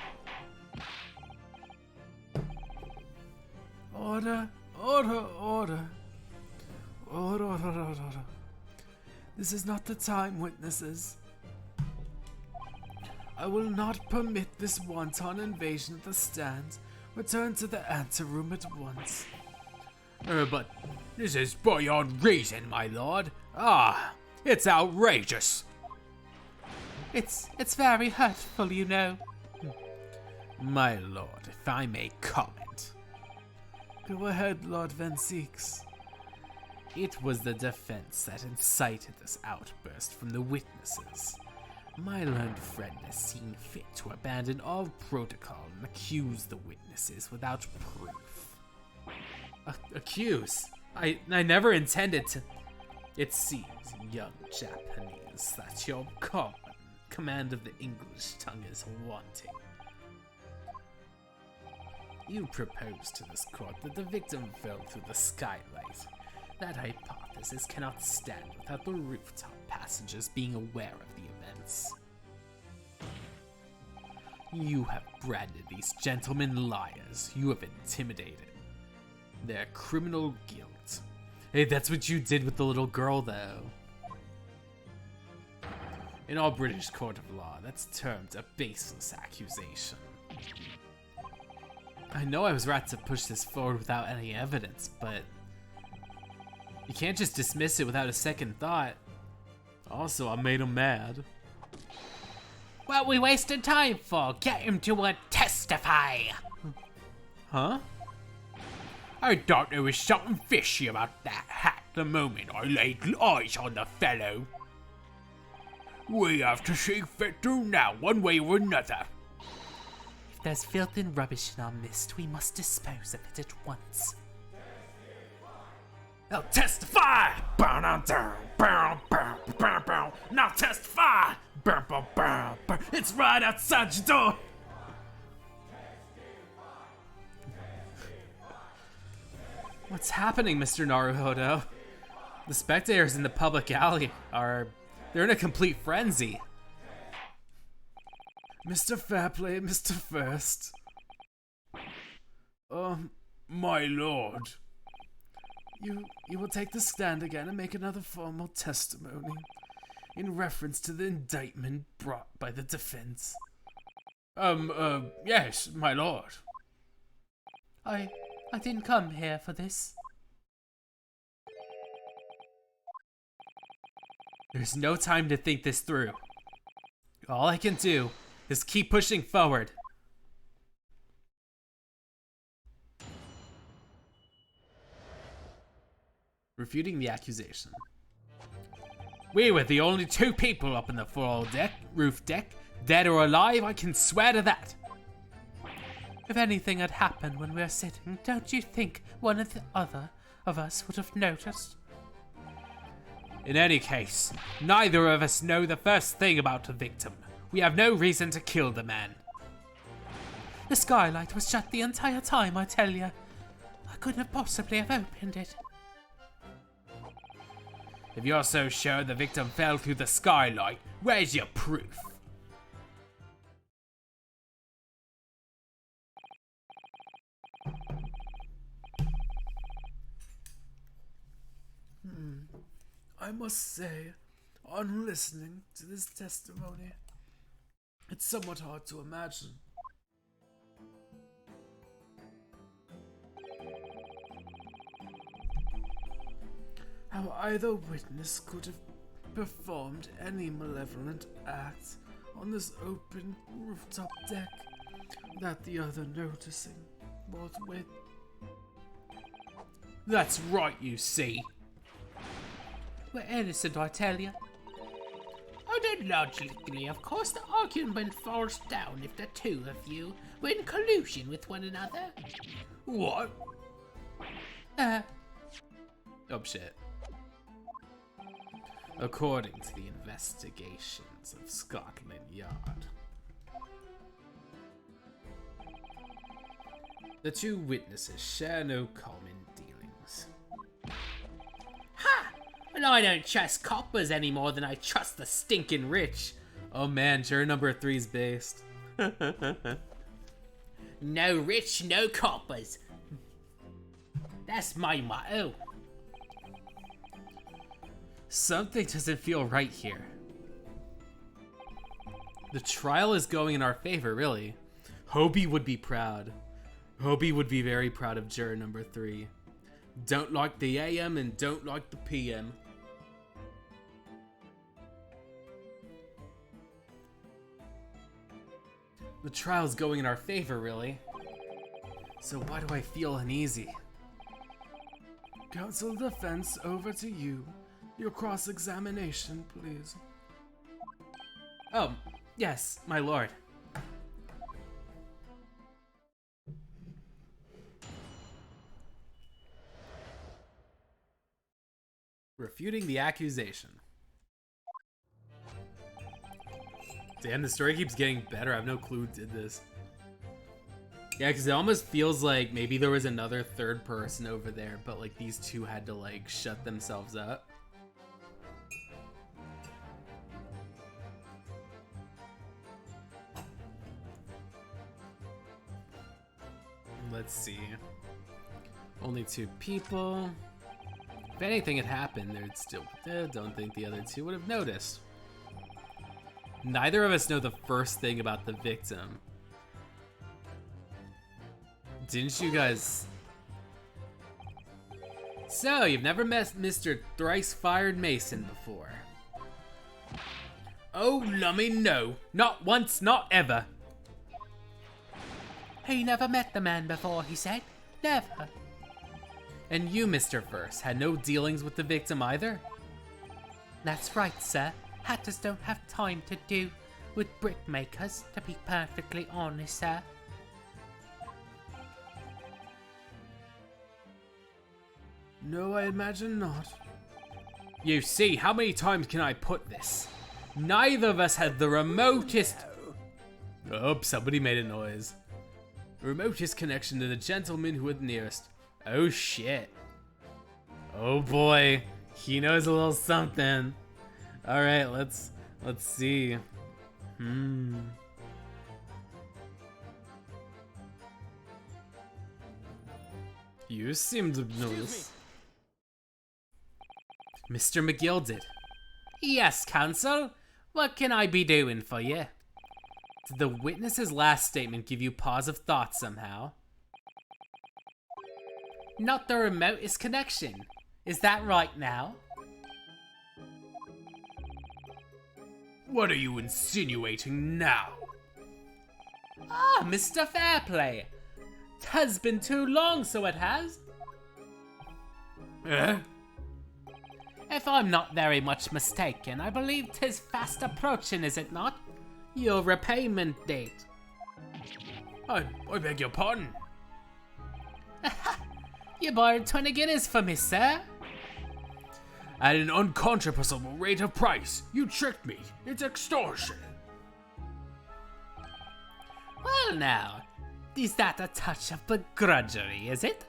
Order, order, order. Order, order, order, order. This is not the time, witnesses. I will not permit this wanton invasion of the stand. Return to the anteroom at once. But this is beyond reason, my lord. It's outrageous. It's very hurtful, you know. My lord, if I may comment. Go ahead, Lord Van Seeks. It was the defense that incited this outburst from the witnesses. My learned friend has seen fit to abandon all protocol and accuse the witnesses without proof. Accuse? I never intended to... It seems, young Japanese, that your command of the English tongue is wanting. You proposed to this court that the victim fell through the skylight. That hypothesis cannot stand without the rooftop passengers being aware of the events. You have branded these gentlemen liars. You have intimidated their criminal guilt. Hey, that's what you did with the little girl, though. In all British court of law, that's termed a baseless accusation. I know I was right to push this forward without any evidence, but you can't just dismiss it without a second thought. Also, I made him mad. What we wasted time for? Get him to testify. Huh? I thought there was something fishy about that hat the moment I laid eyes on the fellow. We have to see fit through now, one way or another. If there's filth and rubbish in our midst, we must dispose of it at once. Now testify! Now testify! It's right outside your door! What's happening, Mr. Naruhodo? The spectators in the public alley they're in a complete frenzy. Mr. Fairplay, Mr. First. My lord. You will take the stand again and make another formal testimony in reference to the indictment brought by the defense. Yes, my lord. I didn't come here for this. There's no time to think this through. All I can do is keep pushing forward. Refuting the accusation. We were the only two people up in the roof deck, dead or alive, I can swear to that. If anything had happened when we were sitting, don't you think one or the other of us would have noticed? In any case, neither of us know the first thing about the victim. We have no reason to kill the man. The skylight was shut the entire time, I tell you. I couldn't have possibly have opened it. If you're so sure the victim fell through the skylight, where's your proof? I must say, on listening to this testimony, it's somewhat hard to imagine. How either witness could have performed any malevolent act on this open rooftop deck without the other noticing what with. That's right, you see. We're innocent, I tell you. Oh, then logically, of course, the argument falls down if the two of you were in collusion with one another. What? Oh shit. According to the investigations of Scotland Yard, the two witnesses share no common dealings. Ha! And I don't trust coppers any more than I trust the stinking rich. Oh man, juror number 3's based. No rich, no coppers. That's my motto. Something doesn't feel right here. The trial is going in our favor, really. Hobie would be proud. Hobie would be very proud of juror number 3. Don't like the AM and don't like the PM. The trial's going in our favor, really. So why do I feel uneasy? Counsel defense, over to you. Your cross-examination, please. Oh, yes, my lord. Refuting the accusation. Damn, the story keeps getting better. I have no clue who did this. Yeah, because it almost feels like maybe there was another third person over there, but like these two had to like shut themselves up. Let's see. Only 2 people. If anything had happened, there'd still be dead. Don't think the other 2 would have noticed. Neither of us know the first thing about the victim. Didn't you guys? So, you've never met Mr. Thrice-Fired Mason before? Oh, lummy, no. Not once, not ever. He never met the man before, he said. Never. And you, Mr. Verse, had no dealings with the victim either? That's right, sir. Hatters don't have time to do with brickmakers, to be perfectly honest, sir. No, I imagine not. You see, how many times can I put this? Neither of us had the remotest... Oh, somebody made a noise. Remotest connection to the gentleman who was nearest. Oh shit. Oh boy. He knows a little something. Alright, let's see. You seem to notice. Mr. McGill did. Yes, counsel. What can I be doing for you? Did the witness's last statement give you pause of thought somehow? Not the remotest connection. Is that right now? What are you insinuating now? Ah, Mr. Fairplay. 'Has been too long, so it has. Eh? If I'm not very much mistaken, I believe 'tis fast approaching, is it not? Your repayment date. I beg your pardon. You borrowed 20 guineas for me, sir. At an unconscionable rate of price. You tricked me. It's extortion. Well now, is that a touch of begrudgery, is it?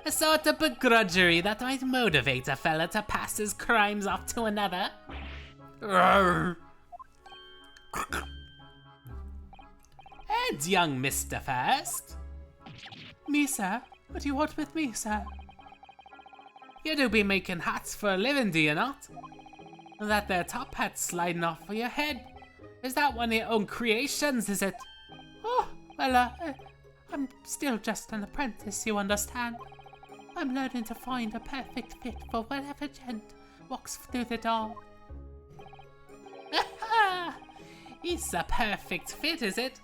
A sort of begrudgery that might motivate a fella to pass his crimes off to another? Arr. And young Mr. First? Me, sir? What do you want with me, sir? You do be making hats for a living, do you not? That there top hat sliding off for your head. Is that one of your own creations, is it? Oh, well, I'm still just an apprentice, you understand. I'm learning to find a perfect fit for whatever gent walks through the door. It's a perfect fit, is it?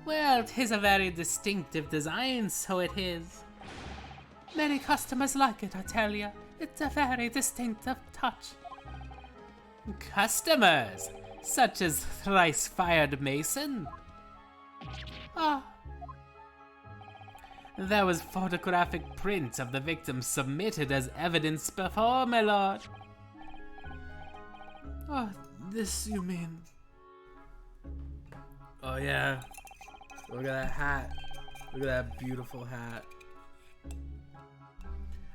Well, 'tis a very distinctive design, so it is. Many customers like it, I tell you. It's a very distinctive touch. Customers? Such as thrice-fired Mason? Ah. There was photographic print of the victim submitted as evidence before, my lord. Ah, this you mean? Oh yeah. Look at that hat. Look at that beautiful hat.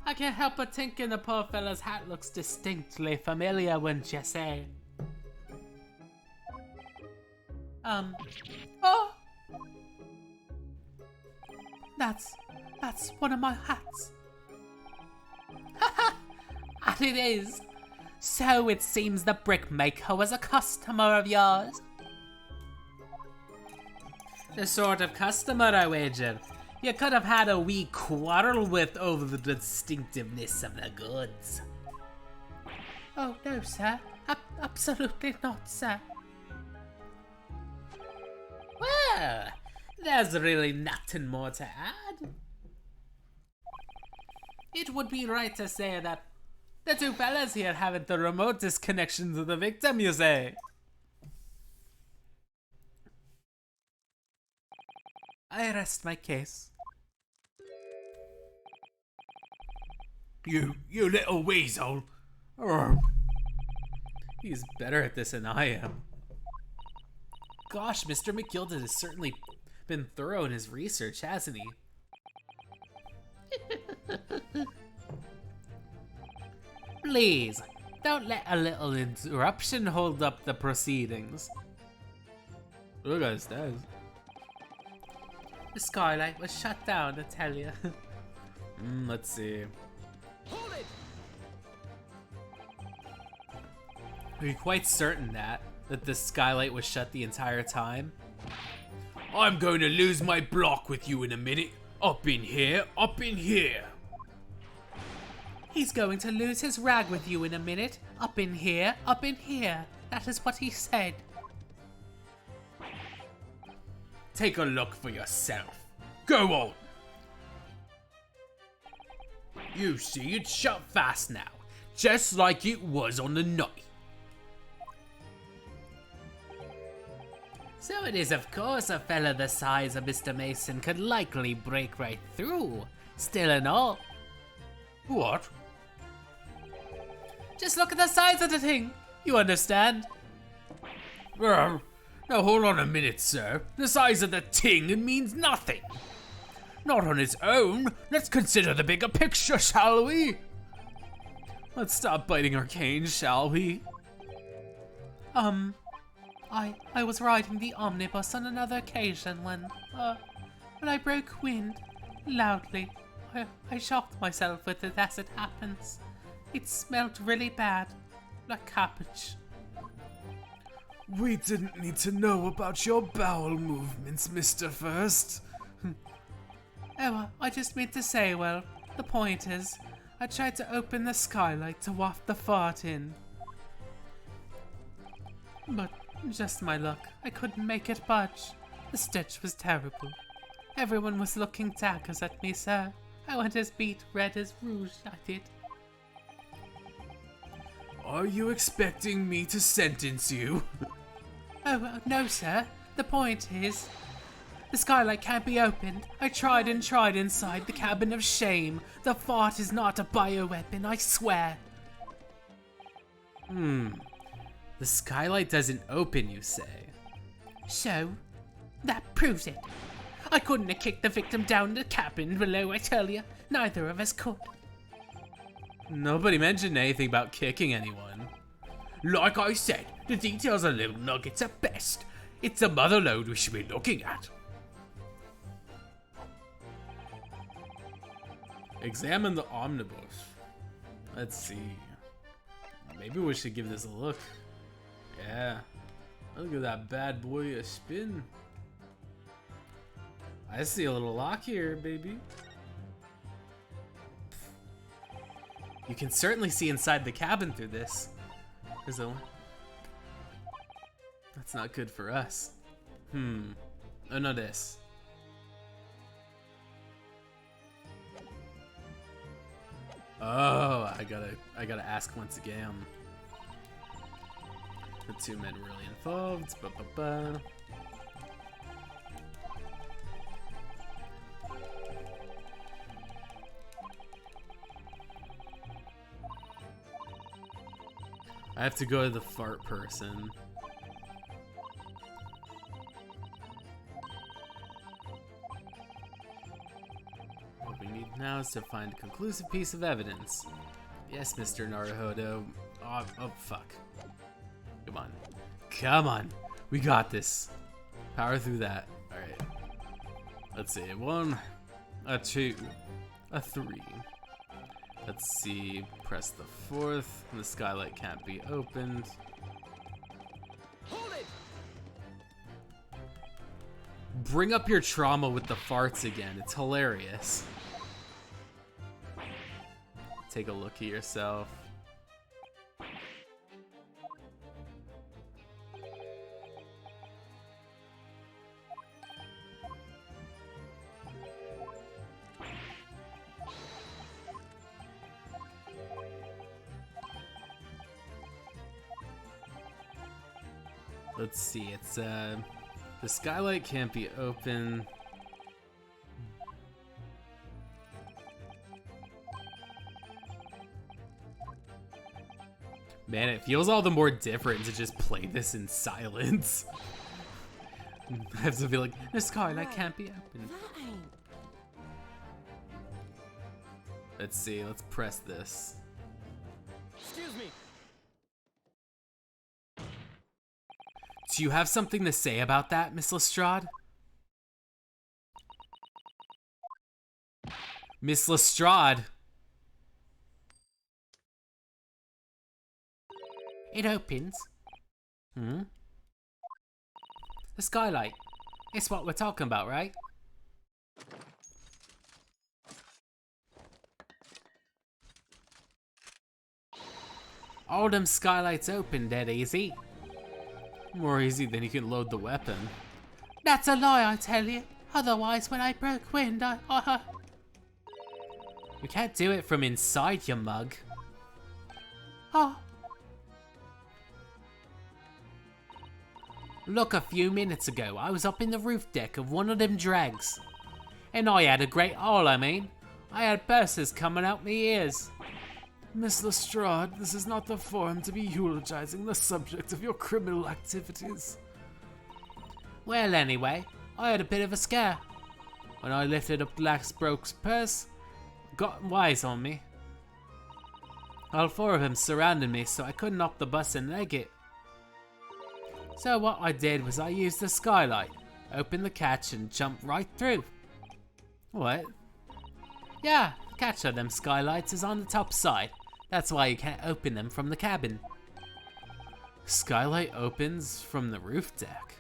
I can't help but thinking the poor fella's hat looks distinctly familiar, wouldn't you say? Oh! That's one of my hats. And it is. So it seems the brickmaker was a customer of yours. The sort of customer, I wager, you could have had a wee quarrel with over the distinctiveness of the goods. Oh, no, sir. Absolutely not, sir. Well, there's really nothing more to add. It would be right to say that the two fellas here haven't the remotest connection to the victim, you say? I rest my case. You little weasel. He's better at this than I am. Gosh, Mr. McGilded has certainly been thorough in his research, hasn't he? Please, don't let a little interruption hold up the proceedings. Look at his stairs. The skylight was shut down, I tell you. Let's see. Are you quite certain that the skylight was shut the entire time? I'm going to lose my block with you in a minute. Up in here, up in here. He's going to lose his rag with you in a minute. Up in here, up in here. That is what he said. Take a look for yourself. Go on. You see, it's shut fast now, just like it was on the night. So it is, of course, a fella the size of Mr. Mason could likely break right through. Still and all. What? Just look at the size of the thing. You understand? Now hold on a minute, sir. The size of the ting means nothing. Not on its own. Let's consider the bigger picture, shall we? Let's stop biting our canes, shall we? I was riding the omnibus on another occasion when I broke wind loudly. I shocked myself with it as it happens. It smelled really bad, like cabbage. We didn't need to know about your bowel movements, Mr. First. Oh, I just meant to say, well, the point is, I tried to open the skylight to waft the fart in. But just my luck, I couldn't make it budge. The stench was terrible. Everyone was looking daggers at me, sir. I went as beet red as rouge, I did. Are you expecting me to sentence you? Oh, no, sir. The point is, the skylight can't be opened. I tried and tried inside the cabin of shame. The fart is not a bioweapon, I swear. The skylight doesn't open, you say? So, that proves it. I couldn't have kicked the victim down the cabin below, I tell you. Neither of us could. Nobody mentioned anything about kicking anyone. Like I said, the details are little nuggets at best. It's the mother lode we should be looking at. Examine the omnibus. Let's see. Maybe we should give this a look. Yeah. Look at that bad boy a spin. I see a little lock here, baby. You can certainly see inside the cabin through this. Let's It's not good for us. Oh, no, this. Oh, I gotta ask once again. The two men really involved. Ba-ba-ba. I have to go to the fart person. What we need now is to find a conclusive piece of evidence. Yes, Mr. Naruhodo. Oh, fuck. Come on. Come on. We got this. Power through that. Alright. Let's see. 1, a 2, a 3. Let's see. Press the 4th. The skylight can't be opened. Hold it! Bring up your trauma with the farts again. It's hilarious. Take a look at yourself. Let's see, it's the skylight can't be open. Man, it feels all the more different to just play this in silence. I have to be like, the skylight can't be open. That ain't. Let's see, let's press this. Excuse me. Do you have something to say about that, Miss Lestrade? Miss Lestrade! It opens. Hmm? The skylight. It's what we're talking about, right? All them skylights open dead easy. More easy than you can load the weapon. That's a lie, I tell you. Otherwise, when I broke wind, You can't do it from inside, you mug. Oh. Look, a few minutes ago, I was up in the roof deck of one of them drags. And I had a great haul, I mean. I had purses coming out my ears. Miss Lestrade, this is not the forum to be eulogizing the subject of your criminal activities. Well, anyway, I had a bit of a scare. When I lifted up Blacksbroke's purse, got wise on me. All 4 of them surrounded me, so I couldn't up the bus and leg it. So what I did was I used the skylight, opened the catch and jumped right through. What? Yeah, the catch of them skylights is on the top side. That's why you can't open them from the cabin. Skylight opens from the roof deck.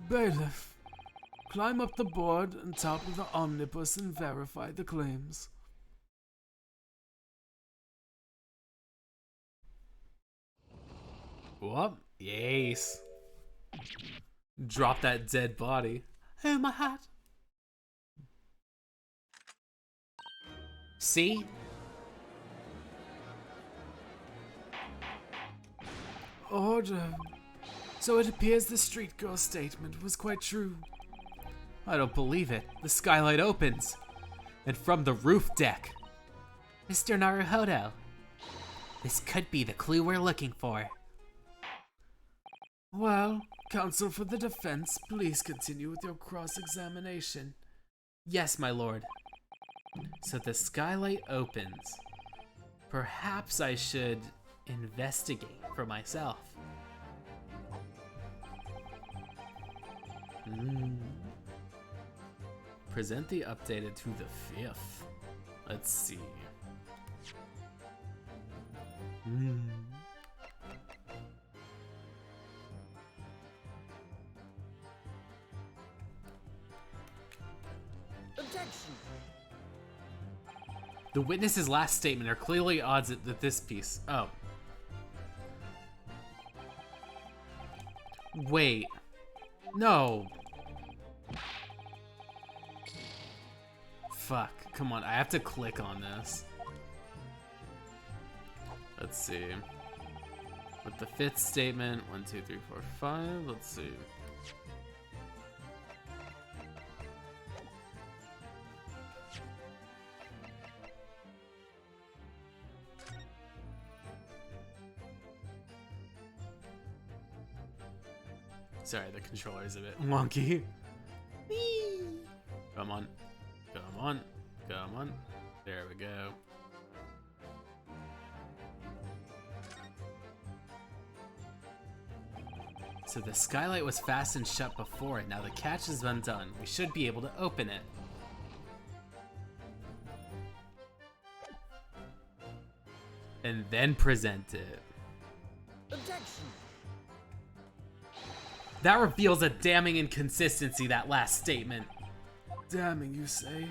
Bailiff, climb up the board on top of the omnibus and verify the claims. What? Yes. Drop that dead body. Oh, my hat. See? Order. So it appears the street girl statement was quite true. I don't believe it. The skylight opens. And from the roof deck. Mr. Naruhodo, this could be the clue we're looking for. Well, counsel for the defense, please continue with your cross-examination. Yes, my lord. So the skylight opens. Perhaps I should investigate for myself. Present the updated to the 5th. Let's see. Objection. The witness's last statement are clearly odds that this piece. Oh. Wait. No. Fuck. Come on, I have to click on this. Let's see. With the fifth statement, 1, 2, 3, 4, 5. Let's see. Sorry, the controller is a bit wonky. Whee! Come on. Come on. Come on. There we go. So the skylight was fastened shut before it. Now the catch is undone. We should be able to open it. And then present it. Objection! That reveals a damning inconsistency, that last statement. Damning, you say?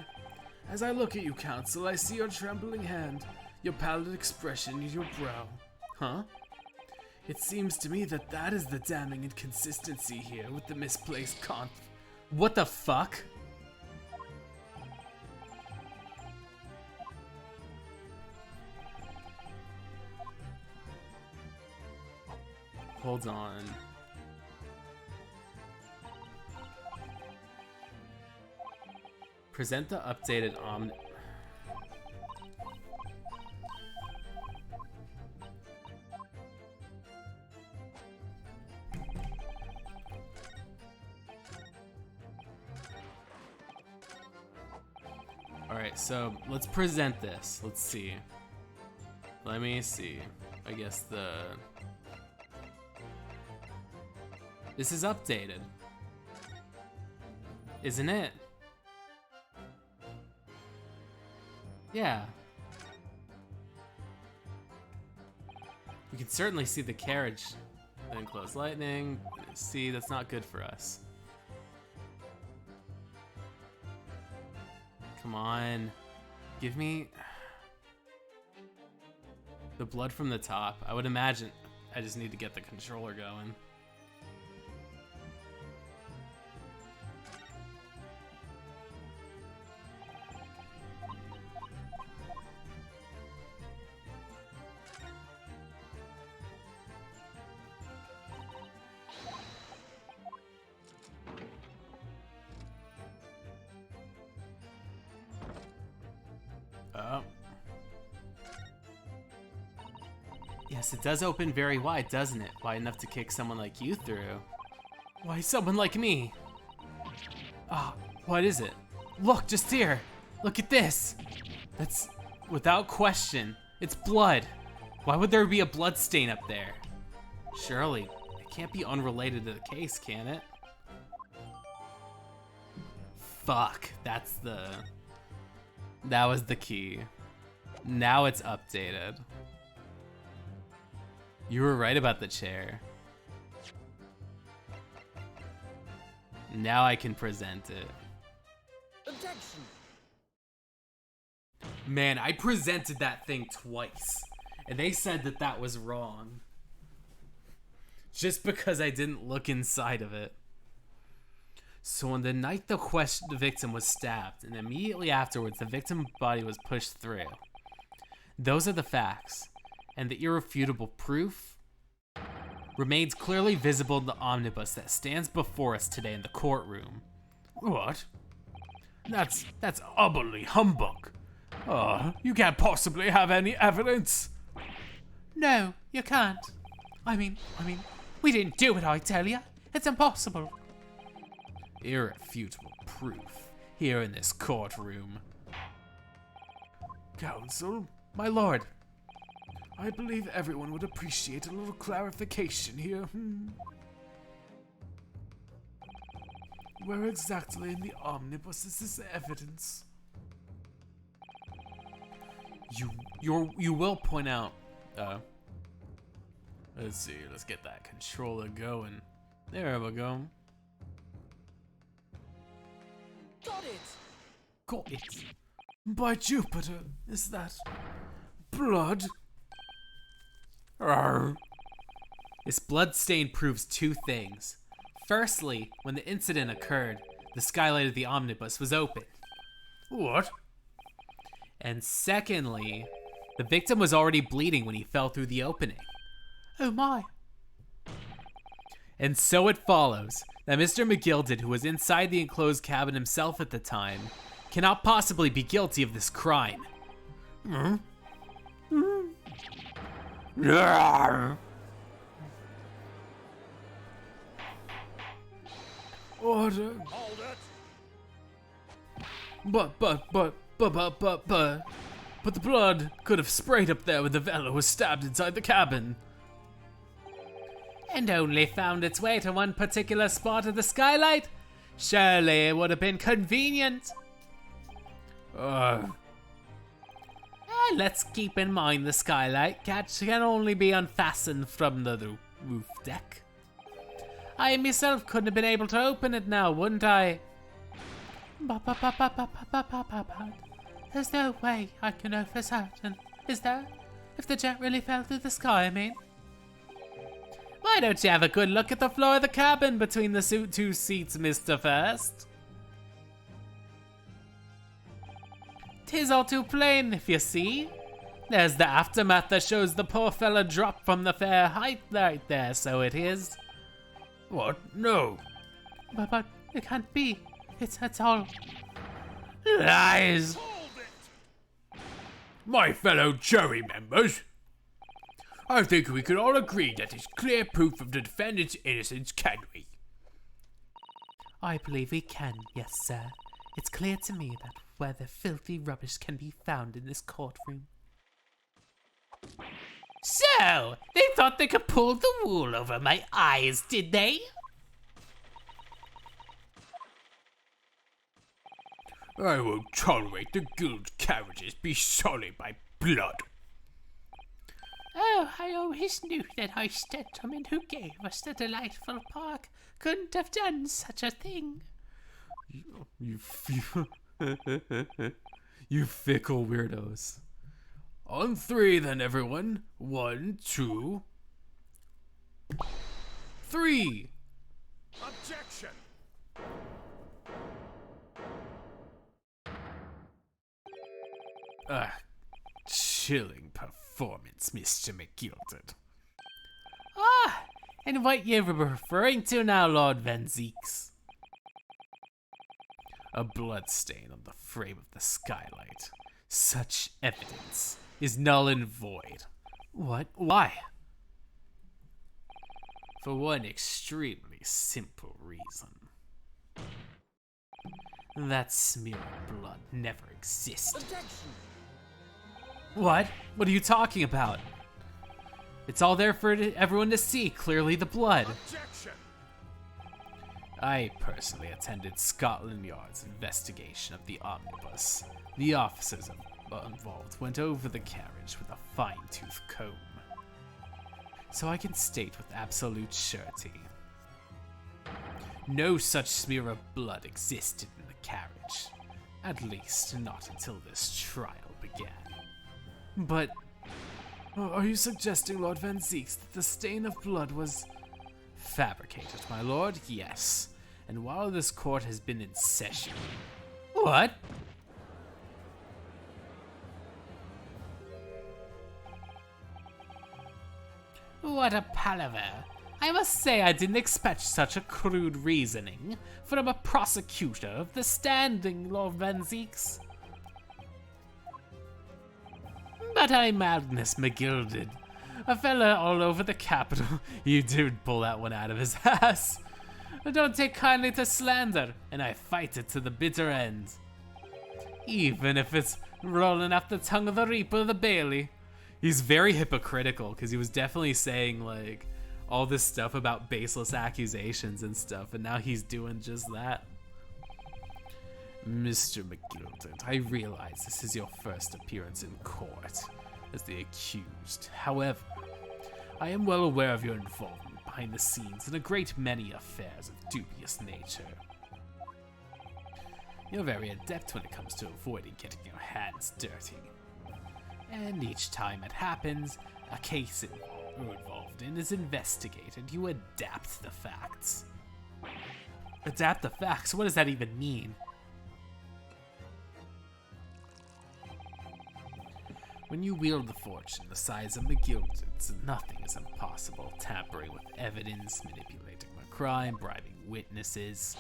As I look at you, Counsel, I see your trembling hand, your pallid expression in your brow. Huh? It seems to me that that is the damning inconsistency here with the misplaced What the fuck? Hold on. Present the updated Alright, so let's present this. Let's see. Let me see. I guess this is updated. Isn't it? Yeah. You can certainly see the carriage. Then close lightning. See, that's not good for us. Come on. Give me the blood from the top. I would imagine I just need to get the controller going. Oh. Yes, it does open very wide, doesn't it? Wide enough to kick someone like you through. Why someone like me? Ah, what is it? Look, just here. Look at this. That's, without question, it's blood. Why would there be a blood stain up there? Surely, it can't be unrelated to the case, can it? Fuck, that was the key. Now it's updated. You were right about the chair. Now I can present it. Objection! Man, I presented that thing twice, and they said that that was wrong. Just because I didn't look inside of it. So on the night the victim was stabbed, and immediately afterwards the victim's body was pushed through. Those are the facts, and the irrefutable proof remains clearly visible in the omnibus that stands before us today in the courtroom. What? That's utterly humbug. You can't possibly have any evidence. No, you can't. I mean, we didn't do it, I tell ya. It's impossible. Irrefutable proof here in this courtroom. Counsel, My lord, I believe everyone would appreciate a little clarification here. Where exactly in the omnibus is this evidence? you will point out. Let's see. Let's get that controller going. There we go. Got it! Got it. By Jupiter, is that blood? This blood stain proves two things. Firstly, when the incident occurred, the skylight of the omnibus was open. What? And secondly, the victim was already bleeding when he fell through the opening. Oh my. And so it follows that Mr. McGilded, who was inside the enclosed cabin himself at the time, cannot possibly be guilty of this crime. Order. Hold it! But the blood could have sprayed up there when the Vela was stabbed inside the cabin. And only found its way to one particular spot of the skylight? Surely it would have been convenient. Let's keep in mind the skylight catch can only be unfastened from the roof deck. I myself couldn't have been able to open it now, wouldn't I? There's no way I can know for certain, is there? If the jet really fell through the sky, I mean. Why don't you have a good look at the floor of the cabin between the two seats, Mr. First? 'Tis all too plain, if you see. There's the aftermath that shows the poor fella dropped from the fair height right there, so it is. What? No. But it can't be. It's all... Lies! My fellow jury members, I think we can all agree that it's clear proof of the defendant's innocence, can we? I believe we can, yes, sir. It's clear to me that where the filthy rubbish can be found in this courtroom. So, they thought they could pull the wool over my eyes, did they? I won't tolerate the guild carriages be sullied by blood. Oh, I always knew that our gentleman who gave us the delightful park couldn't have done such a thing. You fickle weirdos. On three then, everyone. 1, 2, 3! Objection! chilling performance, Mr. McGilded. Ah, and what you're referring to now, Lord Van Zeeks? A bloodstain on the frame of the skylight. Such evidence is null and void. What? Why? For one extremely simple reason. That smear of blood never existed. Objection! What? What are you talking about? It's all there for everyone to see, clearly the blood. Objection! I personally attended Scotland Yard's investigation of the omnibus. The officers involved went over the carriage with a fine-tooth comb. So I can state with absolute surety, no such smear of blood existed in the carriage. At least not until this trial began. But Are you suggesting, Lord Van Zeeks, that the stain of blood was... fabricated, my lord? Yes. And while this court has been in session... What? What a palaver. I must say I didn't expect such a crude reasoning from a prosecutor of the standing, Lord Van Zeeks. But I'm Magnus McGilded, a fella all over the capital. You did pull that one out of his ass. I don't take kindly to slander, and I fight it to the bitter end. Even if it's rolling off the tongue of the Reaper of the Bailey. He's very hypocritical, because he was definitely saying, like, all this stuff about baseless accusations and stuff, and now he's doing just that. Mr. McGilded, I realize this is your first appearance in court as the accused. However, I am well aware of your involvement behind the scenes in a great many affairs of dubious nature. You're very adept when it comes to avoiding getting your hands dirty. And each time it happens, a case you're involved in is investigated, you adapt the facts. Adapt the facts? What does that even mean? When you wield the fortune the size of McGilded's, nothing is impossible. Tampering with evidence, manipulating a crime, bribing witnesses.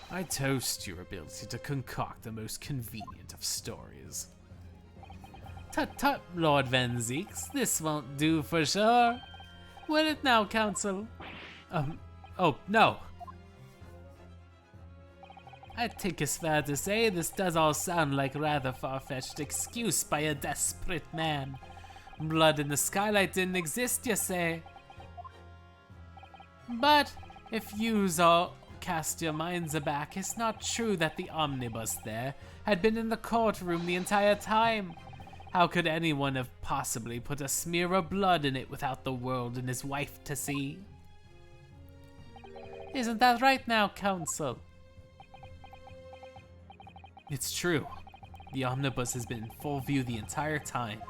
I toast your ability to concoct the most convenient of stories. Tut tut, Lord Van Zeeks, this won't do for sure. Will it now, Counsel? Oh, no. I think it's fair to say this does all sound like a rather far-fetched excuse by a desperate man. Blood in the skylight didn't exist, you say? But if yous all cast your minds aback, it's not true that the omnibus there had been in the courtroom the entire time. How could anyone have possibly put a smear of blood in it without the world and his wife to see? Isn't that right now, Counsel? It's true. The omnibus has been in full view the entire time.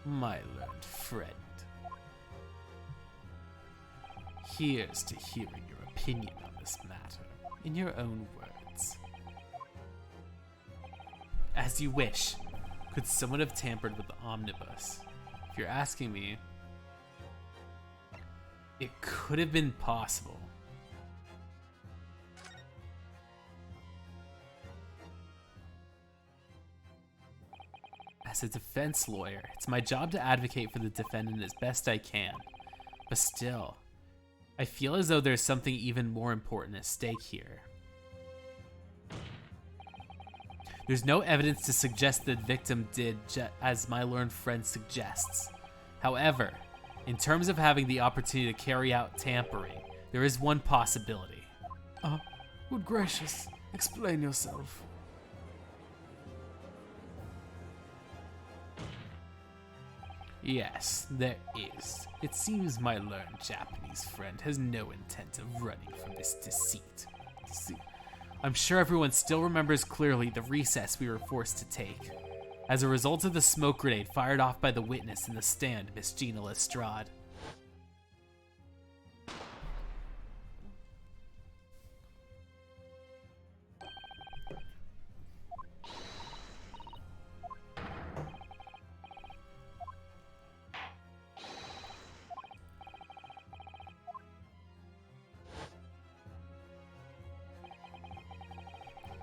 My learned friend. Here's to hearing your opinion on this matter, in your own words. As you wish. Could someone have tampered with the omnibus? If you're asking me, it could have been possible. As a defense lawyer, it's my job to advocate for the defendant as best I can. But still, I feel as though there's something even more important at stake here. There's no evidence to suggest the victim did as my learned friend suggests. However, in terms of having the opportunity to carry out tampering, there is one possibility. Good gracious, explain yourself. Yes, there is. It seems my learned Japanese friend has no intent of running from this deceit. I'm sure everyone still remembers clearly the recess we were forced to take. As a result of the smoke grenade fired off by the witness in the stand, Miss Gina Lestrade.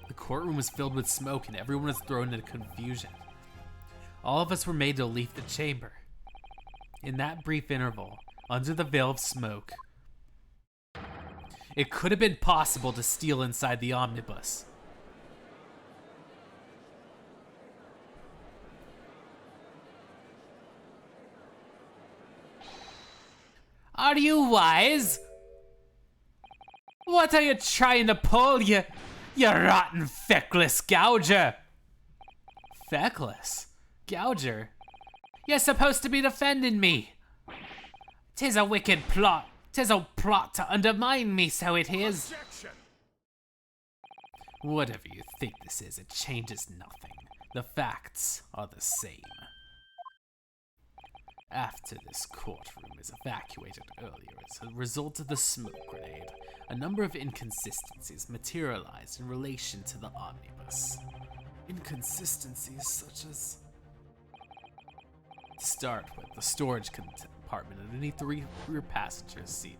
The courtroom was filled with smoke and everyone was thrown into confusion. All of us were made to leave the chamber. In that brief interval, under the veil of smoke, it could have been possible to steal inside the omnibus. Are you wise? What are you trying to pull, you rotten feckless gouger? Feckless? Gouger? You're supposed to be defending me. 'Tis a wicked plot. 'Tis a plot to undermine me, so it is. Objection! Whatever you think this is, it changes nothing. The facts are the same. After this courtroom is evacuated earlier as a result of the smoke grenade, a number of inconsistencies materialized in relation to the omnibus. Inconsistencies such as... To start with, the storage compartment underneath the rear passenger's seat.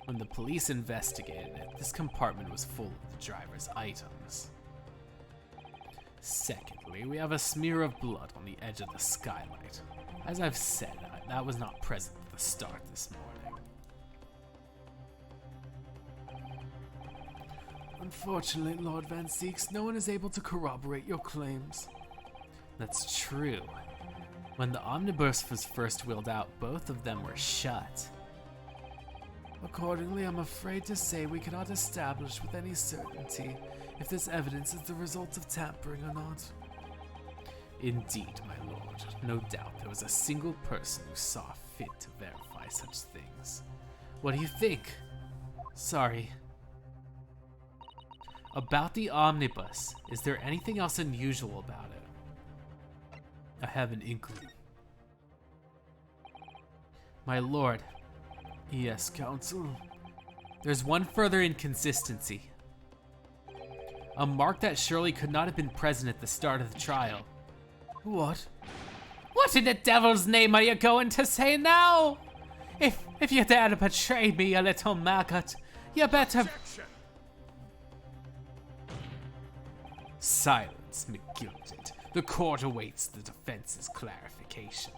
When the police investigated it, this compartment was full of the driver's items. Secondly, we have a smear of blood on the edge of the skylight. As I've said, that was not present at the start this morning. Unfortunately, Lord Van Zeeks, no one is able to corroborate your claims. That's true. When the omnibus was first wheeled out, both of them were shut. Accordingly, I'm afraid to say we cannot establish with any certainty if this evidence is the result of tampering or not. Indeed, my lord. No doubt there was a single person who saw fit to verify such things. What do you think? Sorry. About the omnibus, is there anything else unusual about it? I have an inkling. My lord. Yes, counsel. There's one further inconsistency. A mark that surely could not have been present at the start of the trial. What? What in the devil's name are you going to say now? If you dare to betray me, you little maggot, you better... Objection! Silence, McGilded. The court awaits the defense's clarification.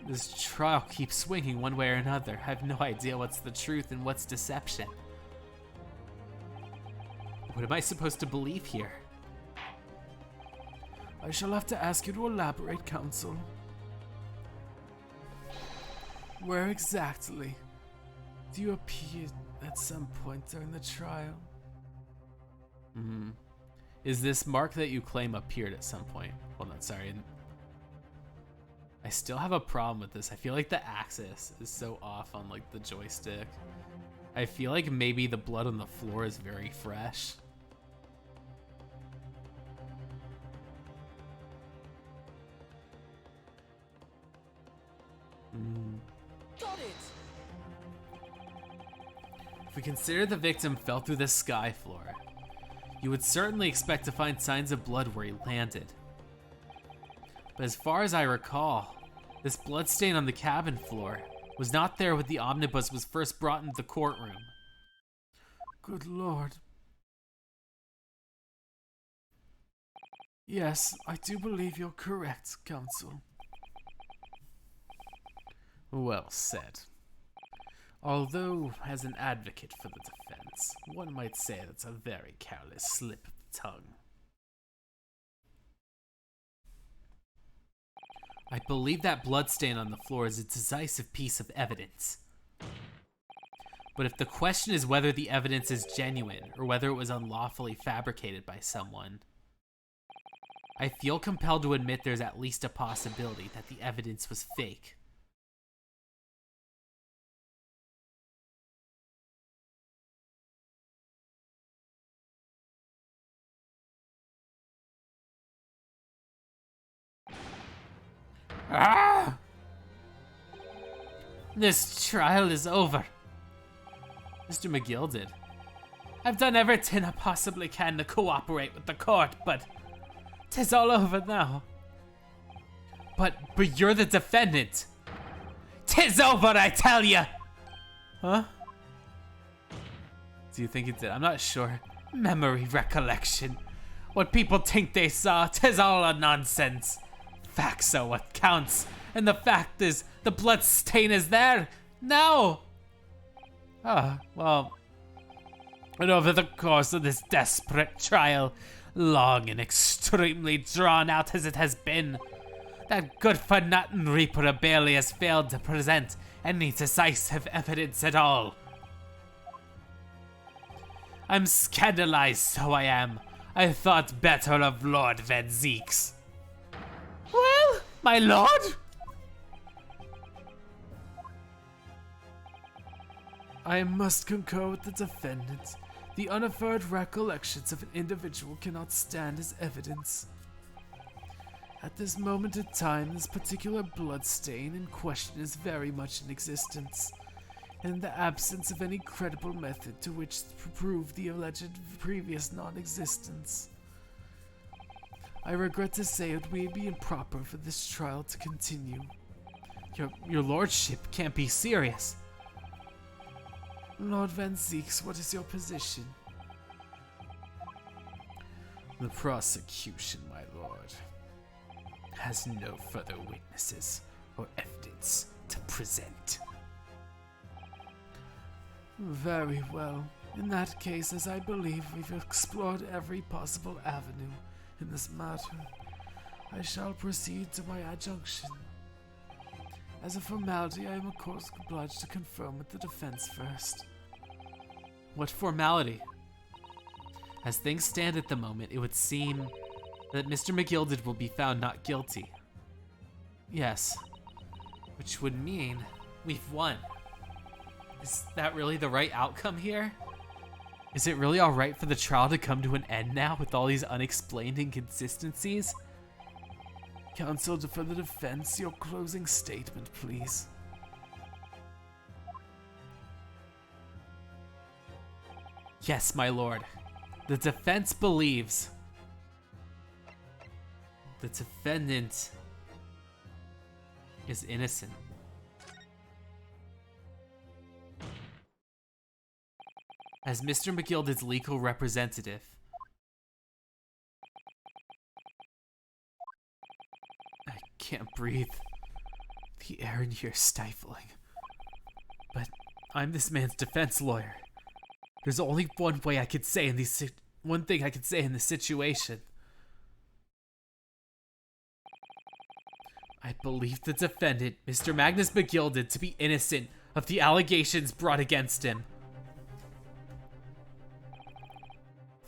This trial keeps swinging one way or another. I have no idea what's the truth and what's deception. What am I supposed to believe here? I shall have to ask you to elaborate, counsel. Where exactly do you appear at some point during the trial? Is this mark that you claim appeared at some point? Hold on, sorry. I still have a problem with this. I feel like the axis is so off on like the joystick. I feel like maybe the blood on the floor is very fresh. Got it! If we consider the victim fell through the sky floor, you would certainly expect to find signs of blood where he landed. But as far as I recall, this bloodstain on the cabin floor was not there when the omnibus was first brought into the courtroom. Good lord. Yes, I do believe you're correct, counsel. Well said. Although, as an advocate for the defense, one might say that's a very careless slip of the tongue. I believe that bloodstain on the floor is a decisive piece of evidence. But if the question is whether the evidence is genuine or whether it was unlawfully fabricated by someone, I feel compelled to admit there's at least a possibility that the evidence was fake. Ah! This trial is over. Mr. McGilded, I've done everything I possibly can to cooperate with the court, but 'tis all over now. but you're the defendant. 'Tis over, I tell you! Huh? Do you think it did? I'm not sure. Memory recollection. What people think they saw, 'tis all a nonsense. Facts are what counts, and the fact is, the blood stain is there, now! Well, And over the course of this desperate trial, long and extremely drawn out as it has been, that good-for-nothing Reaper Bailey has failed to present any decisive evidence at all. I'm scandalized, so I am. I thought better of Lord Van Zeeks. Well, my lord? I must concur with the defendant. The unaffirmed recollections of an individual cannot stand as evidence. At this moment in time, this particular blood stain in question is very much in existence, and in the absence of any credible method to which to prove the alleged previous non-existence, I regret to say it may be improper for this trial to continue. your lordship can't be serious. Lord Van Zeeks, what is your position? The prosecution, my lord, has no further witnesses or evidence to present. Very well. In that case, as I believe we've explored every possible avenue in this matter, I shall proceed to my adjunction. As a formality, I am of course obliged to confirm with the defense first. What formality? As things stand at the moment, it would seem that Mr. McGilded will be found not guilty. Yes, which would mean we've won. Is that really the right outcome here? Is it really alright for the trial to come to an end now with all these unexplained inconsistencies? Counsel for the defense, your closing statement, please. Yes, my lord. The defense believes the defendant is innocent. As Mr. McGilded's legal representative, I can't breathe. The air in here is stifling. But I'm this man's defense lawyer. There's only one way I could say in these one thing I could say in this situation. I believe the defendant, Mr. Magnus McGilded, to be innocent of the allegations brought against him.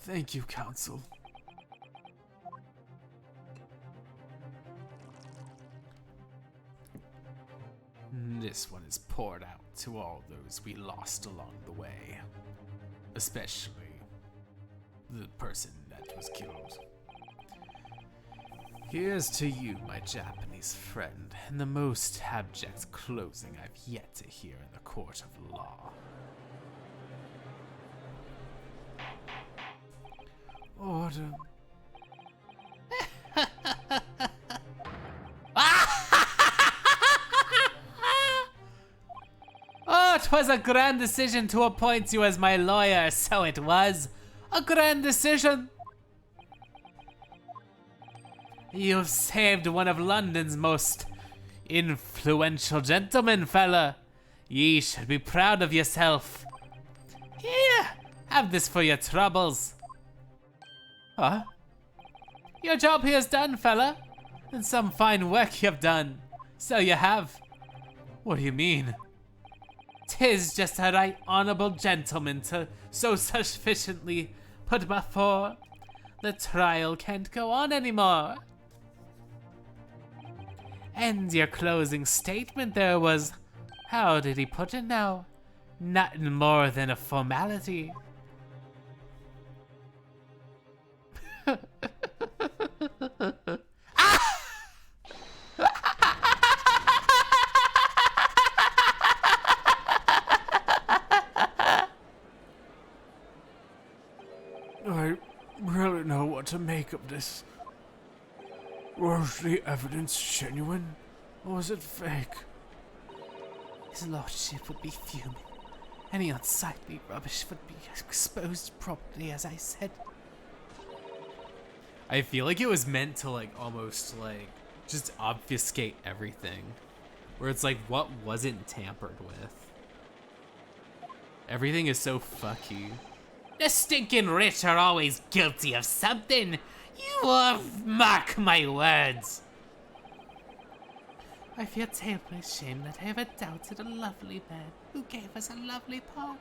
Thank you, counsel. This one is poured out to all those we lost along the way. Especially the person that was killed. Here's to you, my Japanese friend, and the most abject closing I've yet to hear in the court of law. Order. Oh, 'twas a grand decision to appoint you as my lawyer, so it was. A grand decision. You've saved one of London's most influential gentlemen, fella. Ye should be proud of yourself. Here, have this for your troubles. Huh? Your job here's done, fella. And some fine work you've done. So you have. What do you mean? 'Tis just a right honorable gentleman to so sufficiently put before. The trial can't go on anymore. And your closing statement there was, how did he put it now? Nothing more than a formality. I really know what to make of this. Was the evidence genuine, or was it fake? His lordship would be fuming. Any unsightly rubbish would be exposed properly, as I said. I feel like it was meant to almost just obfuscate everything. Where it's like, what wasn't tampered with? Everything is so fucky. The stinking rich are always guilty of something. You mark my words. I feel terribly ashamed that I ever doubted a lovely man who gave us a lovely park.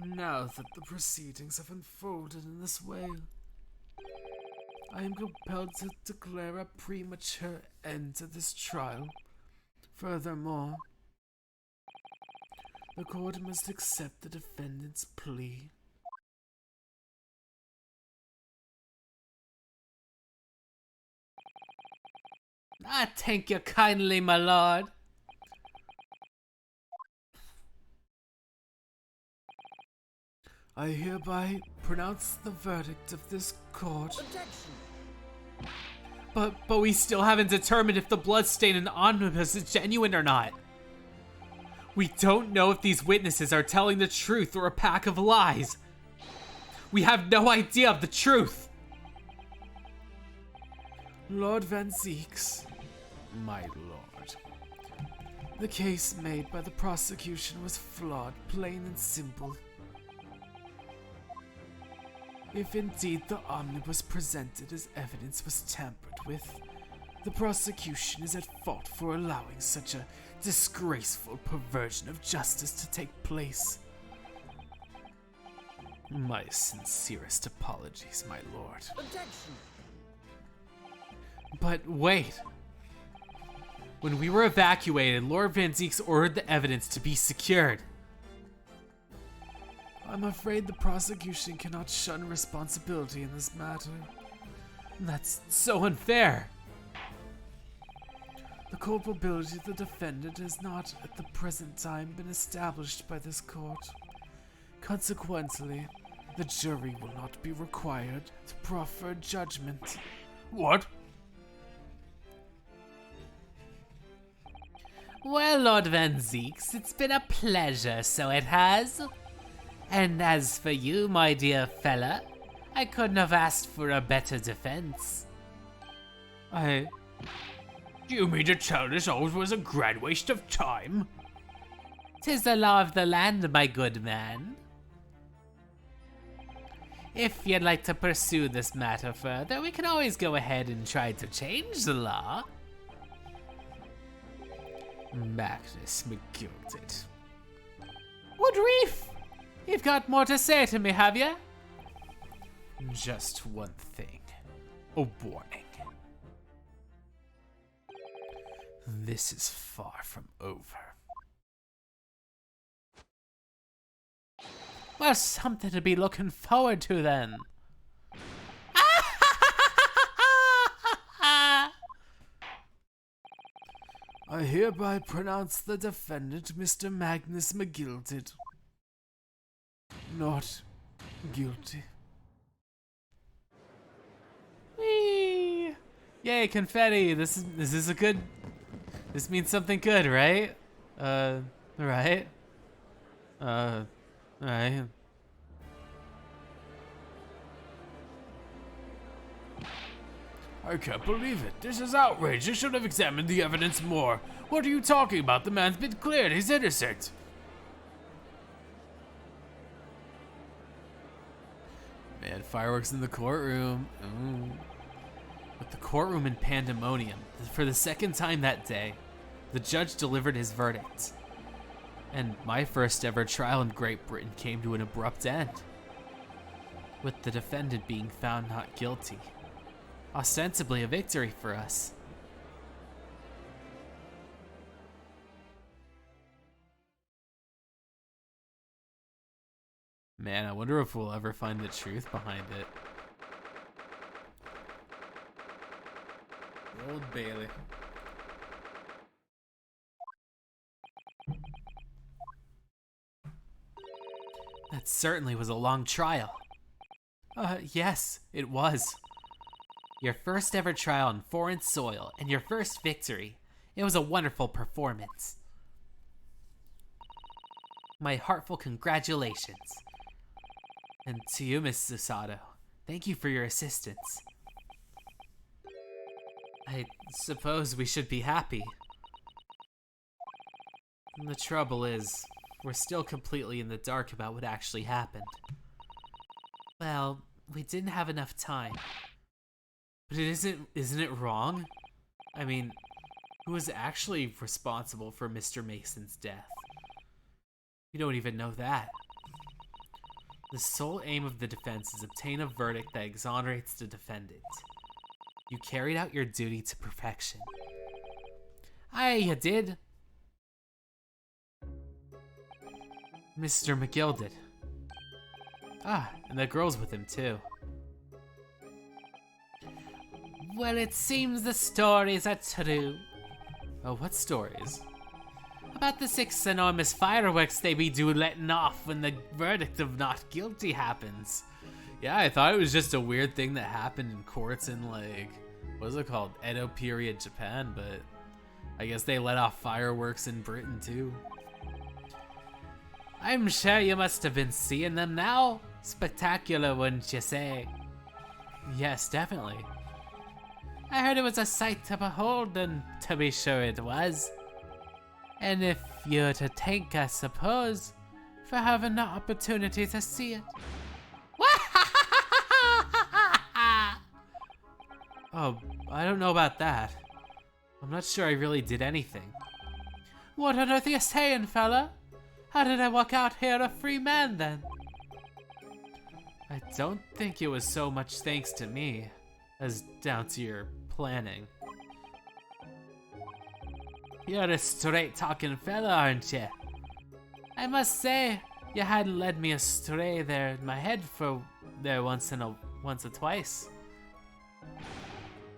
Now that the proceedings have unfolded in this way, I am compelled to declare a premature end to this trial. Furthermore, the court must accept the defendant's plea. I thank you kindly, my lord. I hereby pronounce the verdict of this court. But we still haven't determined if the bloodstain in the omnibus is genuine or not. We don't know if these witnesses are telling the truth or a pack of lies. We have no idea of the truth. Lord Van Zeeks, my lord. The case made by the prosecution was flawed, plain and simple. If indeed the omnibus presented as evidence was tampered with, the prosecution is at fault for allowing such a disgraceful perversion of justice to take place. My sincerest apologies, my lord. But wait. When we were evacuated, Lord Van Zeeks ordered the evidence to be secured. I'm afraid the prosecution cannot shun responsibility in this matter. That's so unfair. The culpability of the defendant has not, at the present time, been established by this court. Consequently, the jury will not be required to proffer a judgment. What? Well, Lord Van Zeeks, it's been a pleasure, so it has. And as for you, my dear fella, I couldn't have asked for a better defense. Do you mean to tell this all was a grand waste of time? 'Tis the law of the land, my good man. If you'd like to pursue this matter further, we can always go ahead and try to change the law. Magnus McGilded. Woodreef! You've got more to say to me, have you? Just one thing. A warning. This is far from over. Well, something to be looking forward to then. I hereby pronounce the defendant, Mr. Magnus McGilded, not guilty. Whee! Yay, confetti! This is a good. This means something good, right? Right? Right. I can't believe it. This is outrage. I should have examined the evidence more. What are you talking about? The man's been cleared. He's innocent. Man, fireworks in the courtroom. Ooh. With the courtroom in pandemonium, for the second time that day, the judge delivered his verdict. And my first ever trial in Great Britain came to an abrupt end, with the defendant being found not guilty. Ostensibly a victory for us. Man, I wonder if we'll ever find the truth behind it. Old Bailey. That certainly was a long trial. Yes, it was. Your first ever trial on foreign soil and your first victory. It was a wonderful performance. My heartfelt congratulations. And to you, Miss Susato, thank you for your assistance. I suppose we should be happy. The trouble is, we're still completely in the dark about what actually happened. Well, we didn't have enough time. But isn't it wrong? I mean, who was actually responsible for Mr. Mason's death? We don't even know that. The sole aim of the defense is obtain a verdict that exonerates the defendant. You carried out your duty to perfection. Aye, you did. Mr. McGilded. Ah, and the girl's with him too. Well, it seems the stories are true. Oh, what stories? About the 6 enormous fireworks they be do letting off when the verdict of not guilty happens. Yeah, I thought it was just a weird thing that happened in courts in, like, what is it called? Edo period Japan, but I guess they let off fireworks in Britain too. I'm sure you must have been seeing them now. Spectacular, wouldn't you say? Yes, definitely. I heard it was a sight to behold, and to be sure it was. And if you're to thank, I suppose, for having the opportunity to see it. Oh, I don't know about that. I'm not sure I really did anything. What on earth are you saying, fella? How did I walk out here a free man, then? I don't think it was so much thanks to me as down to your planning. You're a straight-talking fella, aren't you? I must say, you hadn't led me astray there in my head for there once or twice.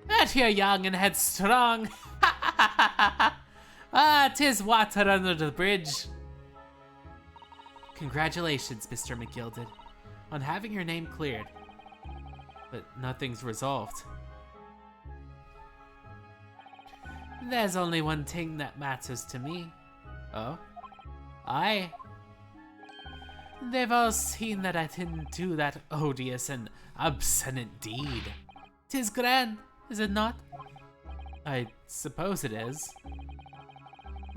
That you're young and headstrong. Ah, 'tis water under the bridge. Congratulations, Mr. McGilded, on having your name cleared. But nothing's resolved. There's only one thing that matters to me. Oh? They've all seen that I didn't do that odious and obstinate deed. 'Tis grand, is it not? I suppose it is.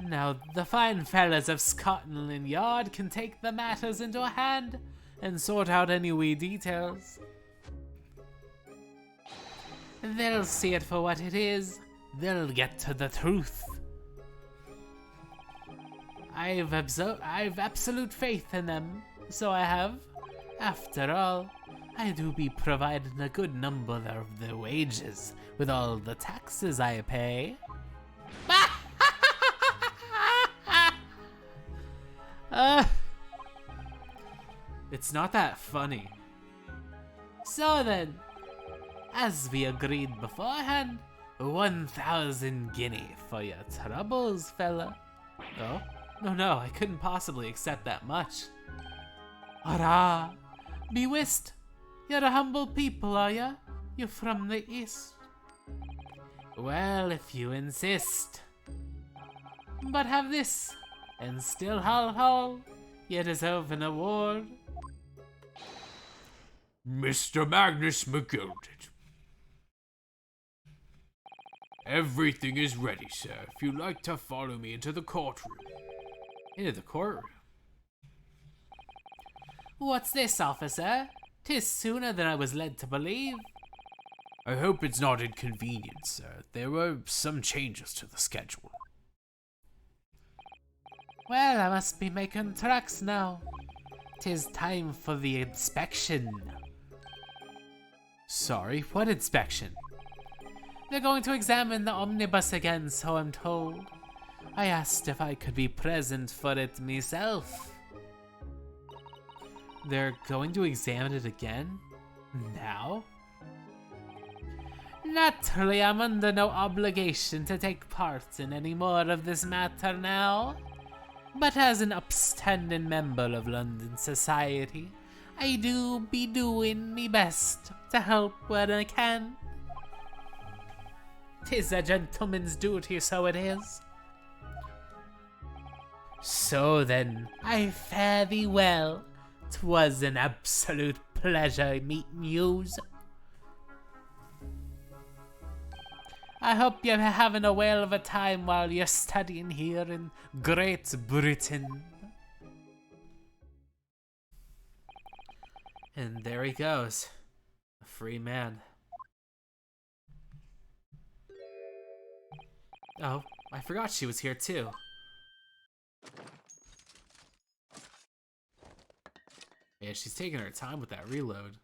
Now, the fine fellas of Scotland Yard can take the matters into a hand and sort out any wee details. They'll see it for what it is. They'll get to the truth. I've absolute faith in them, so I have. After all, I do be providing a good number of their wages with all the taxes I pay. It's not that funny. So then, as we agreed beforehand, 1,000 guinea for your troubles, fella. Oh? No, I couldn't possibly accept that much. Hurrah! Be whist! You're a humble people, are ya? You're from the east. Well, if you insist. But have this, and still haul, you deserve an award. Mr. Magnus McGilded. Everything is ready, sir, if you'd like to follow me into the courtroom. Into the courtroom? What's this, officer? 'Tis sooner than I was led to believe. I hope it's not inconvenient, sir. There were some changes to the schedule. Well, I must be making tracks now. 'Tis time for the inspection. Sorry, what inspection? They're going to examine the omnibus again, so I'm told. I asked if I could be present for it myself. They're going to examine it again? Now? Naturally, I'm under no obligation to take part in any more of this matter now. But as an upstanding member of London society, I do be doing me best to help where I can. 'Tis a gentleman's duty, so it is. So then, I fare thee well. 'Twas an absolute pleasure meeting yous. I hope you're having a whale of a time while you're studying here in Great Britain. And there he goes, a free man. Oh, I forgot she was here too. Yeah, she's taking her time with that reload.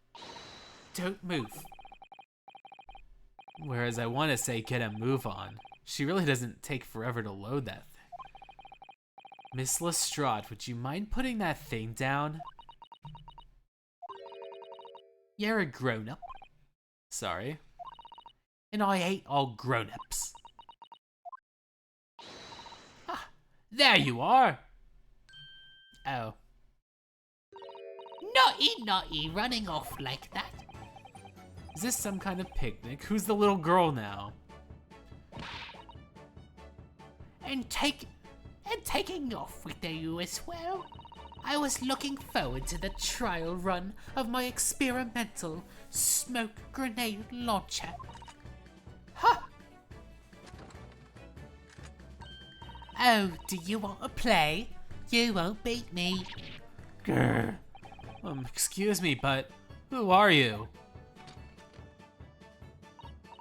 Don't move. Whereas I want to say get a move on. She really doesn't take forever to load that thing. Miss Lestrade, would you mind putting that thing down? You're a grown-up. Sorry. And I hate all grown-ups. Ah, there you are! Oh. Naughty, running off like that. Is this some kind of picnic? Who's the little girl now? And taking off with you as well. I was looking forward to the trial run of my experimental smoke grenade launcher. Ha! Oh, do you want to play? You won't beat me. Grr. Excuse me, but who are you?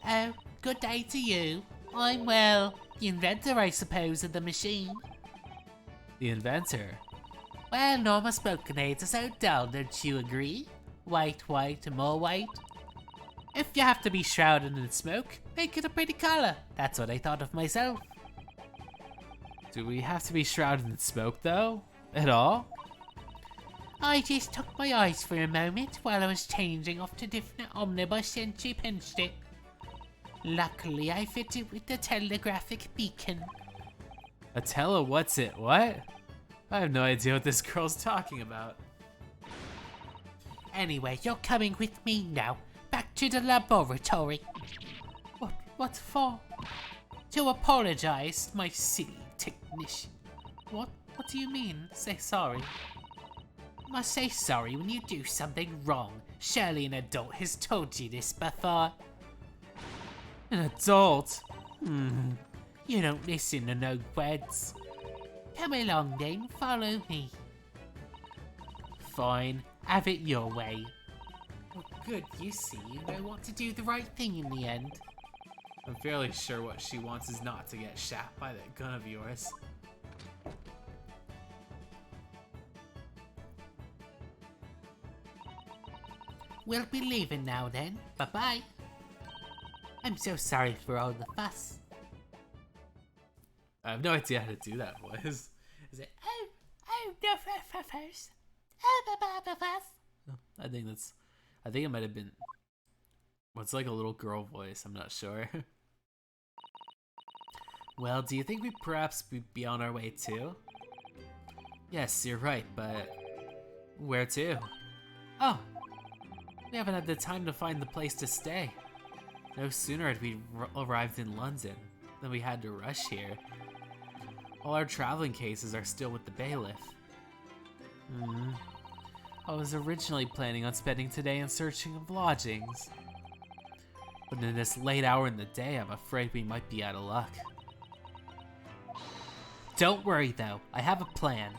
Oh, good day to you. I'm, well, the inventor, I suppose, of the machine. The inventor? Well, normal smoke grenades are so dull, don't you agree? White, and more white. If you have to be shrouded in smoke, make it a pretty color. That's what I thought of myself. Do we have to be shrouded in smoke, though? At all? I just took my eyes for a moment while I was changing off to different omnibus and she pinched it. Luckily, I fit it with the telegraphic beacon. What's it? What? I have no idea what this girl's talking about. Anyway, you're coming with me now. Back to the laboratory. What for? To apologize, my silly technician. What do you mean? Say sorry. Must say sorry when you do something wrong. Surely an adult has told you this before. An adult? You don't listen to no words. Come along then, follow me. Fine, have it your way. Well, good, you see, You know what to do the right thing in the end. I'm fairly sure what she wants is not to get shot by that gun of yours. We'll be leaving now then. Bye-bye. I'm so sorry for all the fuss. I have no idea how to do that voice. Is it? No fuss. I think it might have been. What's like a little girl voice? I'm not sure. Well, do you think we perhaps be on our way too? Yes, you're right, but where to? Oh, we haven't had the time to find the place to stay. No sooner had we arrived in London than we had to rush here. All our traveling cases are still with the bailiff. I was originally planning on spending today in searching of lodgings. But in this late hour in the day, I'm afraid we might be out of luck. Don't worry though, I have a plan.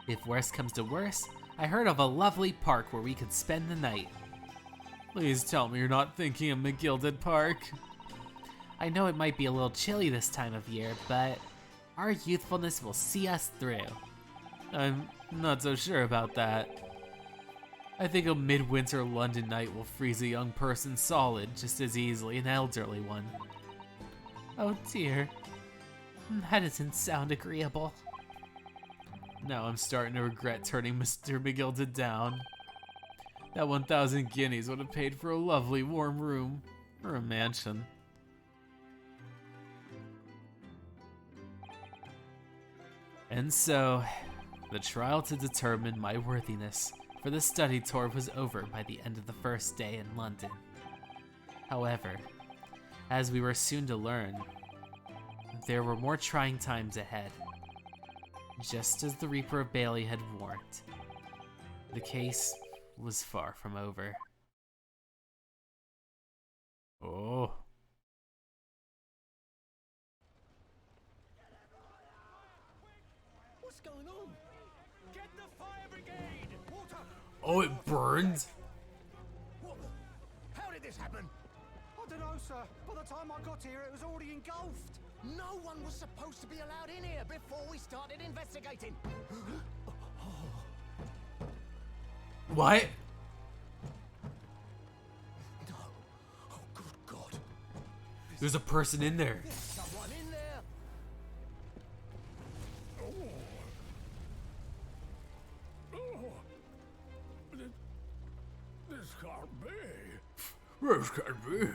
If worse comes to worse, I heard of a lovely park where we could spend the night. Please tell me you're not thinking of McGilded Park. I know it might be a little chilly this time of year, but our youthfulness will see us through. I'm not so sure about that. I think a midwinter London night will freeze a young person solid just as easily as an elderly one. Oh dear. That doesn't sound agreeable. Now I'm starting to regret turning Mr. McGilded down. That 1,000 guineas would have paid for a lovely warm room, or a mansion. And so, the trial to determine my worthiness for the study tour was over by the end of the first day in London. However, as we were soon to learn, there were more trying times ahead. Just as the Reaper of Bailey had warned, the case was far from over. Oh. What's going on? Get the fire brigade! Water! Oh, it burned? What? How did this happen? I don't know, sir. By the time I got here, it was already engulfed. No one was supposed to be allowed in here before we started investigating. What? No. Oh, good God. There's a person in there. There's someone in there. This can't be. This can't be.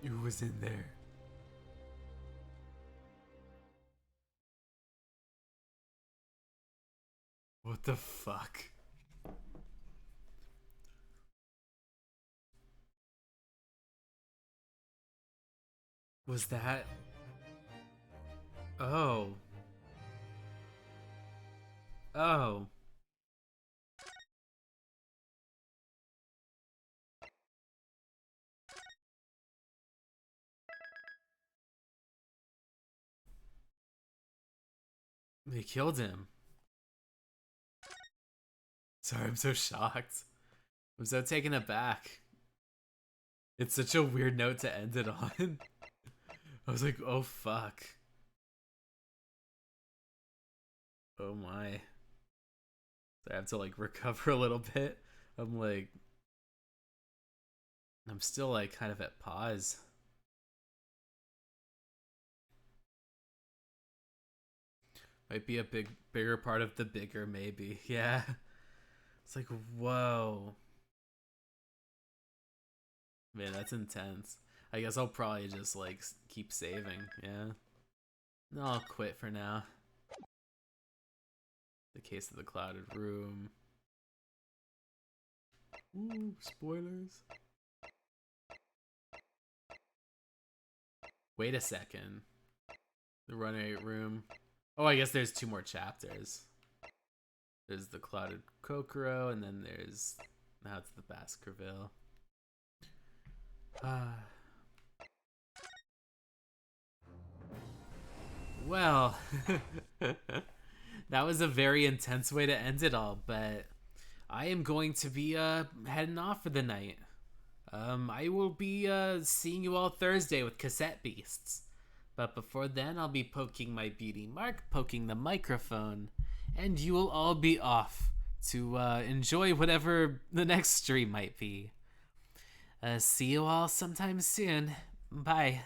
Who was in there? What the fuck? Was that? Oh. Oh. They killed him. Sorry, I'm so shocked. I'm so taken aback. It's such a weird note to end it on. I was like, oh fuck. Oh my. So I have to like recover a little bit. I'm still like kind of at pause. Might be a bigger part of the bigger, maybe. Yeah. It's like, whoa. Man, that's intense. I guess I'll probably just like keep saving. Yeah. No, I'll quit for now. The Case of the Clouded Room. Ooh, spoilers. Wait a second. The Runaway Room. Oh, I guess there's 2 more chapters. There's the Clouded Kokoro, and then there's now it's the Baskerville. Well, that was a very intense way to end it all, but I am going to be heading off for the night. I will be seeing you all Thursday with Cassette Beasts. But before then, I'll be poking my beauty mark, poking the microphone, and you will all be off to enjoy whatever the next stream might be. See you all sometime soon. Bye.